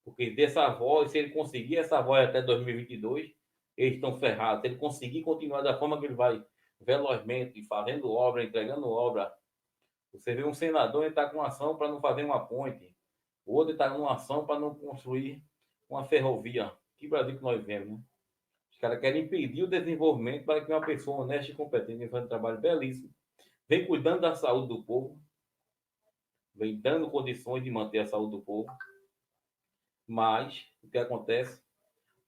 Porque dessa voz, se ele conseguir essa voz até 2022, eles estão ferrados. Se ele conseguir continuar da forma que ele vai, velozmente, fazendo obra, entregando obra. Você vê um senador, ele está com ação para não fazer uma ponte. O outro está com ação para não construir uma ferrovia. Que Brasil que nós vemos, né? Os caras querem impedir o desenvolvimento para que uma pessoa honesta e competente faça um trabalho belíssimo, vem cuidando da saúde do povo, vem dando condições de manter a saúde do povo. Mas o que acontece?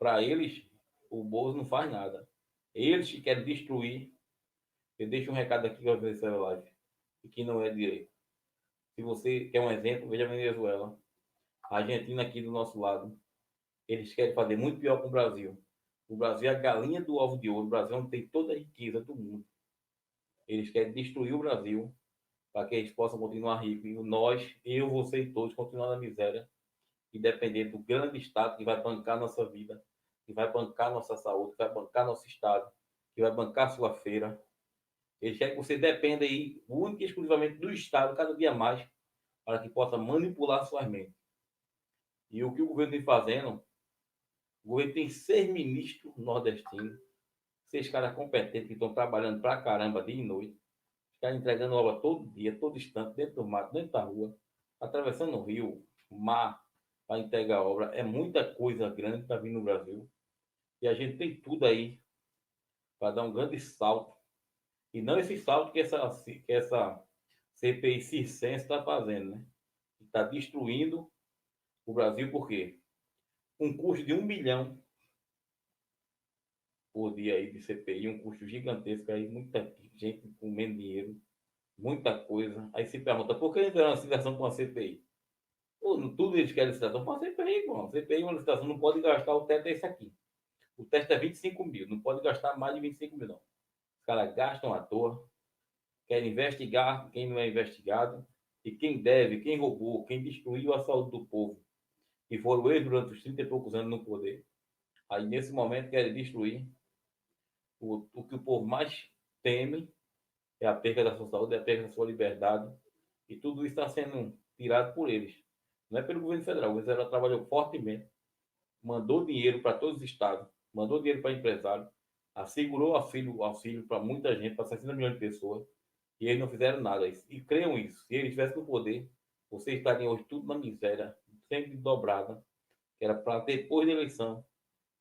Para eles, o Bozo não faz nada. Eles que querem destruir. Eu deixo um recado aqui que vai ver essa live. E que não é direito. Se você quer um exemplo, veja a Venezuela. A Argentina aqui do nosso lado. Eles querem fazer muito pior com o Brasil. O Brasil é a galinha do ovo de ouro. O Brasil não tem toda a riqueza do mundo. Eles querem destruir o Brasil para que eles possam continuar ricos. E nós, eu, você e todos, continuar na miséria e depender do grande Estado que vai bancar nossa vida, que vai bancar nossa saúde, que vai bancar nosso Estado, que vai bancar sua feira. Eles querem que você dependa aí, única e exclusivamente do Estado, cada dia mais, para que possa manipular suas mentes. E o que o governo vem fazendo, o governo tem 6 ministros nordestinos, 6 caras competentes que estão trabalhando pra caramba dia e noite, os caras entregando obra todo dia, todo instante, dentro do mato, dentro da rua, atravessando o rio, o mar, para entregar a obra. É muita coisa grande para vir no Brasil. E a gente tem tudo aí para dar um grande salto. E não esse salto que essa CPI circense está fazendo, né? Está destruindo o Brasil, por quê? Um custo de 1 bilhão por dia aí de CPI, um custo gigantesco aí, muita gente comendo dinheiro, muita coisa. Aí se pergunta, por que entrar na licitação com a CPI? Tudo eles querem licitação com a CPI, irmão. CPI, uma licitação não pode gastar, o teto é esse aqui. O teto é 25 mil, não pode gastar mais de 25 mil, não. Os caras gastam à toa, querem investigar quem não é investigado, e quem deve, quem roubou, quem destruiu a saúde do povo, que foram eles durante os 30 e poucos anos no poder. Aí, nesse momento, querem destruir o que o povo mais teme, é a perda da sua saúde, é a perda da sua liberdade, e tudo isso está sendo tirado por eles. Não é pelo governo federal. O governo federal trabalhou fortemente, mandou dinheiro para todos os estados, mandou dinheiro para empresário, assegurou auxílio para muita gente, para 60 milhões de pessoas, e eles não fizeram nada. E creiam isso. Se eles estivessem no poder, vocês estariam hoje tudo na miséria, sempre dobrada, que era para depois da eleição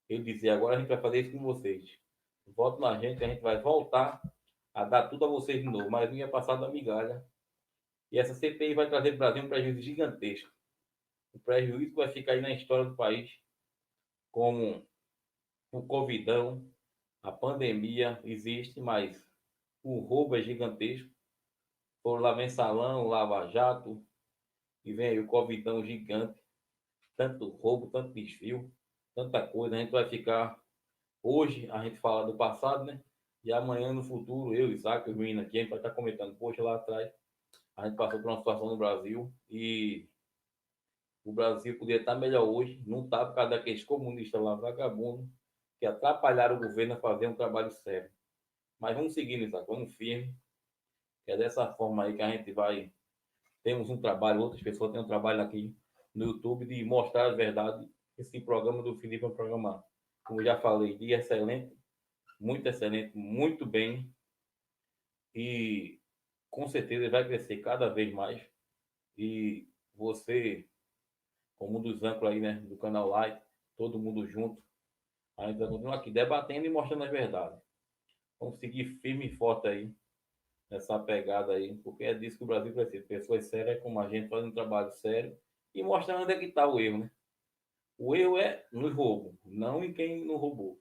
ele dizer, agora a gente vai fazer isso com vocês. Vote na gente, a gente vai voltar a dar tudo a vocês de novo, mas não ia passar da migalha. E essa CPI vai trazer para o Brasil um prejuízo gigantesco. O prejuízo vai ficar aí na história do país, como o Covidão, a pandemia existe, mas o roubo é gigantesco. Foram lá Mensalão, Lava Jato, e vem aí o Covidão gigante. Tanto roubo, tanto desvio, tanta coisa. A gente vai ficar... Hoje a gente fala do passado, né? E amanhã, no futuro, eu, Isaac, o menino aqui, a gente vai estar comentando. Poxa, lá atrás, a gente passou por uma situação no Brasil e o Brasil poderia estar melhor hoje. Não está por causa daqueles comunistas lá, vagabundos, que atrapalharam o governo a fazer um trabalho sério. Mas vamos seguindo, Isaac, vamos firme. É dessa forma aí que a gente vai... Temos um trabalho, outras pessoas têm um trabalho aqui no YouTube de mostrar a verdade. Esse programa do Felipe é um programa, como já falei, de excelente, muito bem. E com certeza vai crescer cada vez mais. E você, como um dos âncoras aí, né, do canal Live, todo mundo junto, a gente vai continuar aqui debatendo e mostrando as verdades. Vamos seguir firme e forte aí nessa pegada aí, porque é disso que o Brasil precisa. Pessoas sérias como a gente fazendo um trabalho sério e mostrando onde é que está o erro, né? O erro é nos roubos, não em quem não roubou.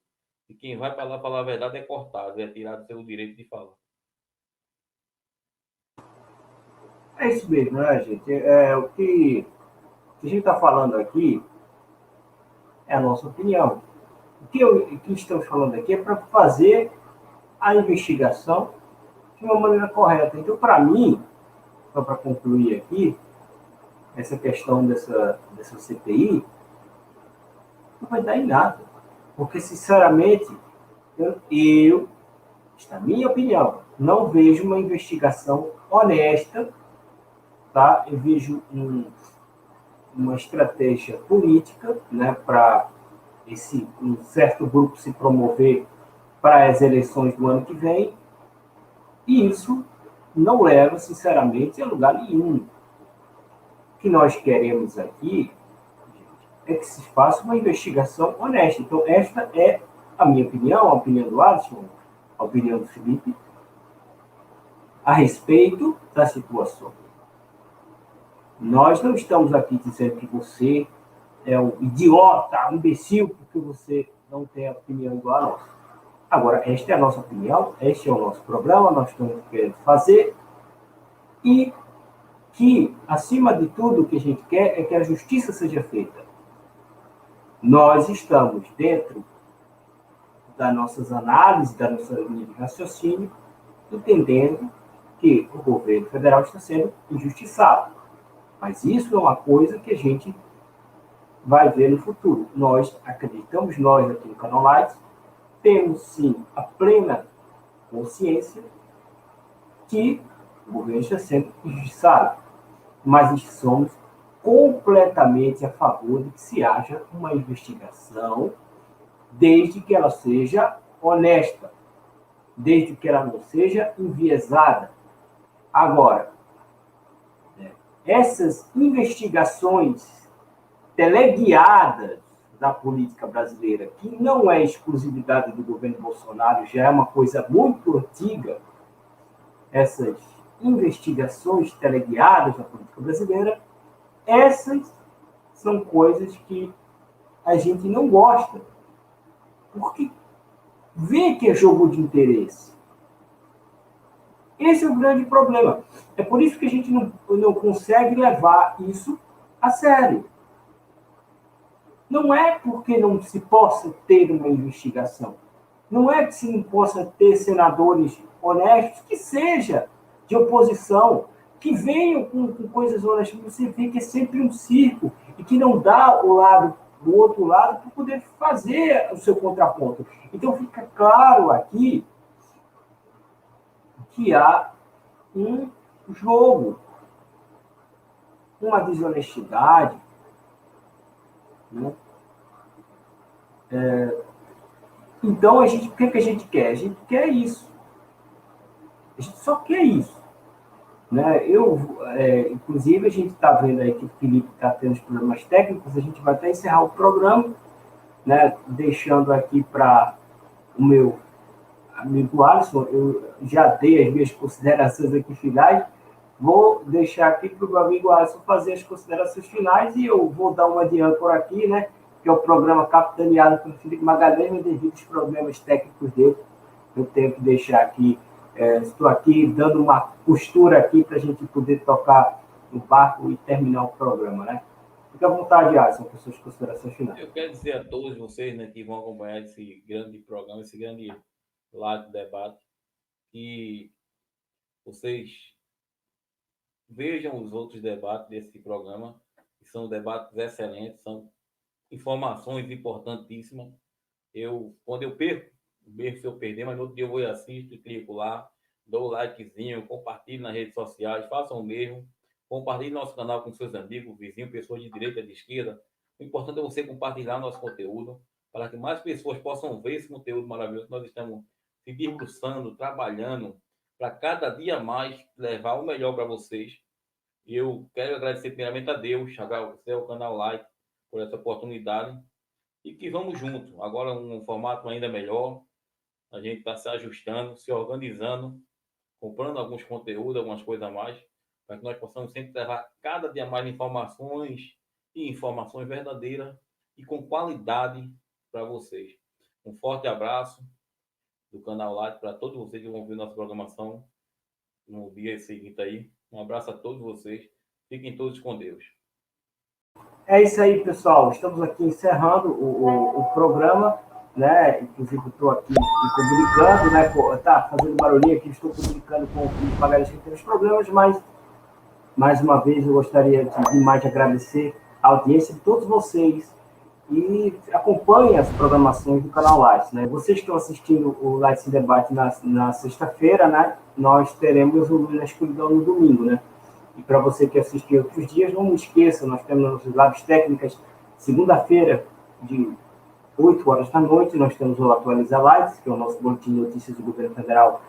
E quem vai para lá falar a verdade é cortado, é tirado seu direito de falar. É isso mesmo, né, gente? O que a gente está falando aqui é a nossa opinião. O que estamos falando aqui é para fazer a investigação de uma maneira correta. Então, para mim, só para concluir aqui, essa questão dessa CPI, não vai dar em nada. Porque, sinceramente, eu, esta é a minha opinião, não vejo uma investigação honesta, tá? Eu vejo uma estratégia política, né, para um certo grupo se promover para as eleições do ano que vem, e isso não leva, sinceramente, a lugar nenhum. O que nós queremos aqui é que se faça uma investigação honesta. Então, esta é a minha opinião, a opinião do Alisson, a opinião do Felipe, a respeito da situação. Nós não estamos aqui dizendo que você é um idiota, um imbecil, porque você não tem a opinião igual a nossa. Agora, esta é a nossa opinião, este é o nosso programa, nós estamos querendo fazer, e que, acima de tudo, o que a gente quer é que a justiça seja feita. Nós estamos dentro das nossas análises, da nossa linha de raciocínio, entendendo que o governo federal está sendo injustiçado. Mas isso é uma coisa que a gente vai ver no futuro. Nós acreditamos, nós aqui no Canal Light, temos sim a plena consciência que o governo está sendo injustiçado, mas somos completamente a favor de que se haja uma investigação, desde que ela seja honesta, desde que ela não seja enviesada. Agora, essas investigações teleguiadas da política brasileira, que não é exclusividade do governo Bolsonaro, já é uma coisa muito antiga, essas investigações teleguiadas da política brasileira, essas são coisas que a gente não gosta, porque vê que é jogo de interesse. Esse é o grande problema. É por isso que a gente não consegue levar isso a sério. Não é porque não se possa ter uma investigação. Não é que se não possa ter senadores honestos, que seja de oposição, que venham com coisas honestas. Você vê que é sempre um circo e que não dá o outro lado para poder fazer o seu contraponto. Então fica claro aqui que há um jogo, uma desonestidade, né? Então, o que a gente quer? A gente quer isso. A gente só quer isso. Né? Inclusive, a gente está vendo aí que o Felipe está tendo os problemas técnicos, a gente vai até encerrar o programa, né? Deixando aqui para o meu amigo Alisson, eu já dei as minhas considerações aqui finais, vou deixar aqui para o meu amigo Alisson fazer as considerações finais e eu vou dar uma de âncora aqui, né, que é o programa capitaneado pelo Felipe Magalhães, mas devido aos problemas técnicos dele, eu tenho que deixar aqui, estou aqui dando uma costura aqui para a gente poder tocar no barco e terminar o programa, né? Fica à vontade, Alisson, com suas considerações finais. Eu quero dizer a todos vocês, né, que vão acompanhar esse grande programa, esse grande live debate, que vocês vejam os outros debates desse programa, que são debates excelentes, são informações importantíssimas. Quando eu perco, mesmo se eu perder, mas no outro dia eu vou e assisto, clico lá, dou o likezinho, compartilho nas redes sociais, façam o mesmo, compartilhe nosso canal com seus amigos, vizinhos, pessoas de direita e de esquerda. O importante é você compartilhar nosso conteúdo, para que mais pessoas possam ver esse conteúdo maravilhoso que nós estamos se debruçando, trabalhando, para cada dia mais levar o melhor para vocês. E eu quero agradecer primeiramente a Deus, agradecer ao Canal Light por essa oportunidade, e que vamos juntos. Agora um formato ainda melhor, a gente está se ajustando, se organizando, comprando alguns conteúdos, algumas coisas a mais, para que nós possamos sempre levar cada dia mais informações e informações verdadeiras e com qualidade para vocês. Um forte abraço do Canal Light para todos vocês que vão ver nossa programação no dia seguinte aí. Um abraço a todos vocês. Fiquem todos com Deus. É isso aí, pessoal. Estamos aqui encerrando o programa, né? Inclusive, eu estou aqui comunicando, né? Tá fazendo barulhinho aqui, estou comunicando com o Felipe Magalhães que tem os programas, mas, mais uma vez, eu gostaria de agradecer a audiência de todos vocês e acompanhem as programações do Canal Light, né? Vocês que estão assistindo o Light Debate na sexta-feira, né? Nós teremos o Luz na Escuridão no domingo, né? E para você que assistiu outros dias, não esqueça, nós temos nossas lives técnicas, segunda-feira, de 8 horas da noite, nós temos o Atualiza Lives, que é o nosso boletim de notícias do governo federal,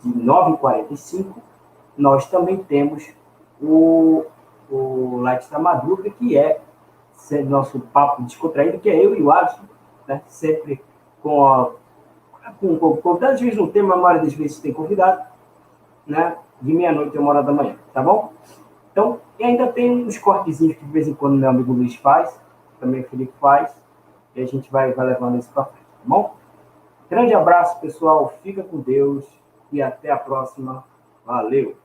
de 9h45. Nós também temos o Lights da Madruga, que é nosso papo descontraído, que é eu e o Alisson, né? Sempre às vezes no tema, a maioria das vezes tem convidado, né? De meia-noite a 1h da manhã, tá bom? Então, e ainda tem uns cortezinhos que de vez em quando meu amigo Luiz faz, também o Felipe faz, e a gente vai levando isso para frente, tá bom? Grande abraço, pessoal, fica com Deus e até a próxima. Valeu!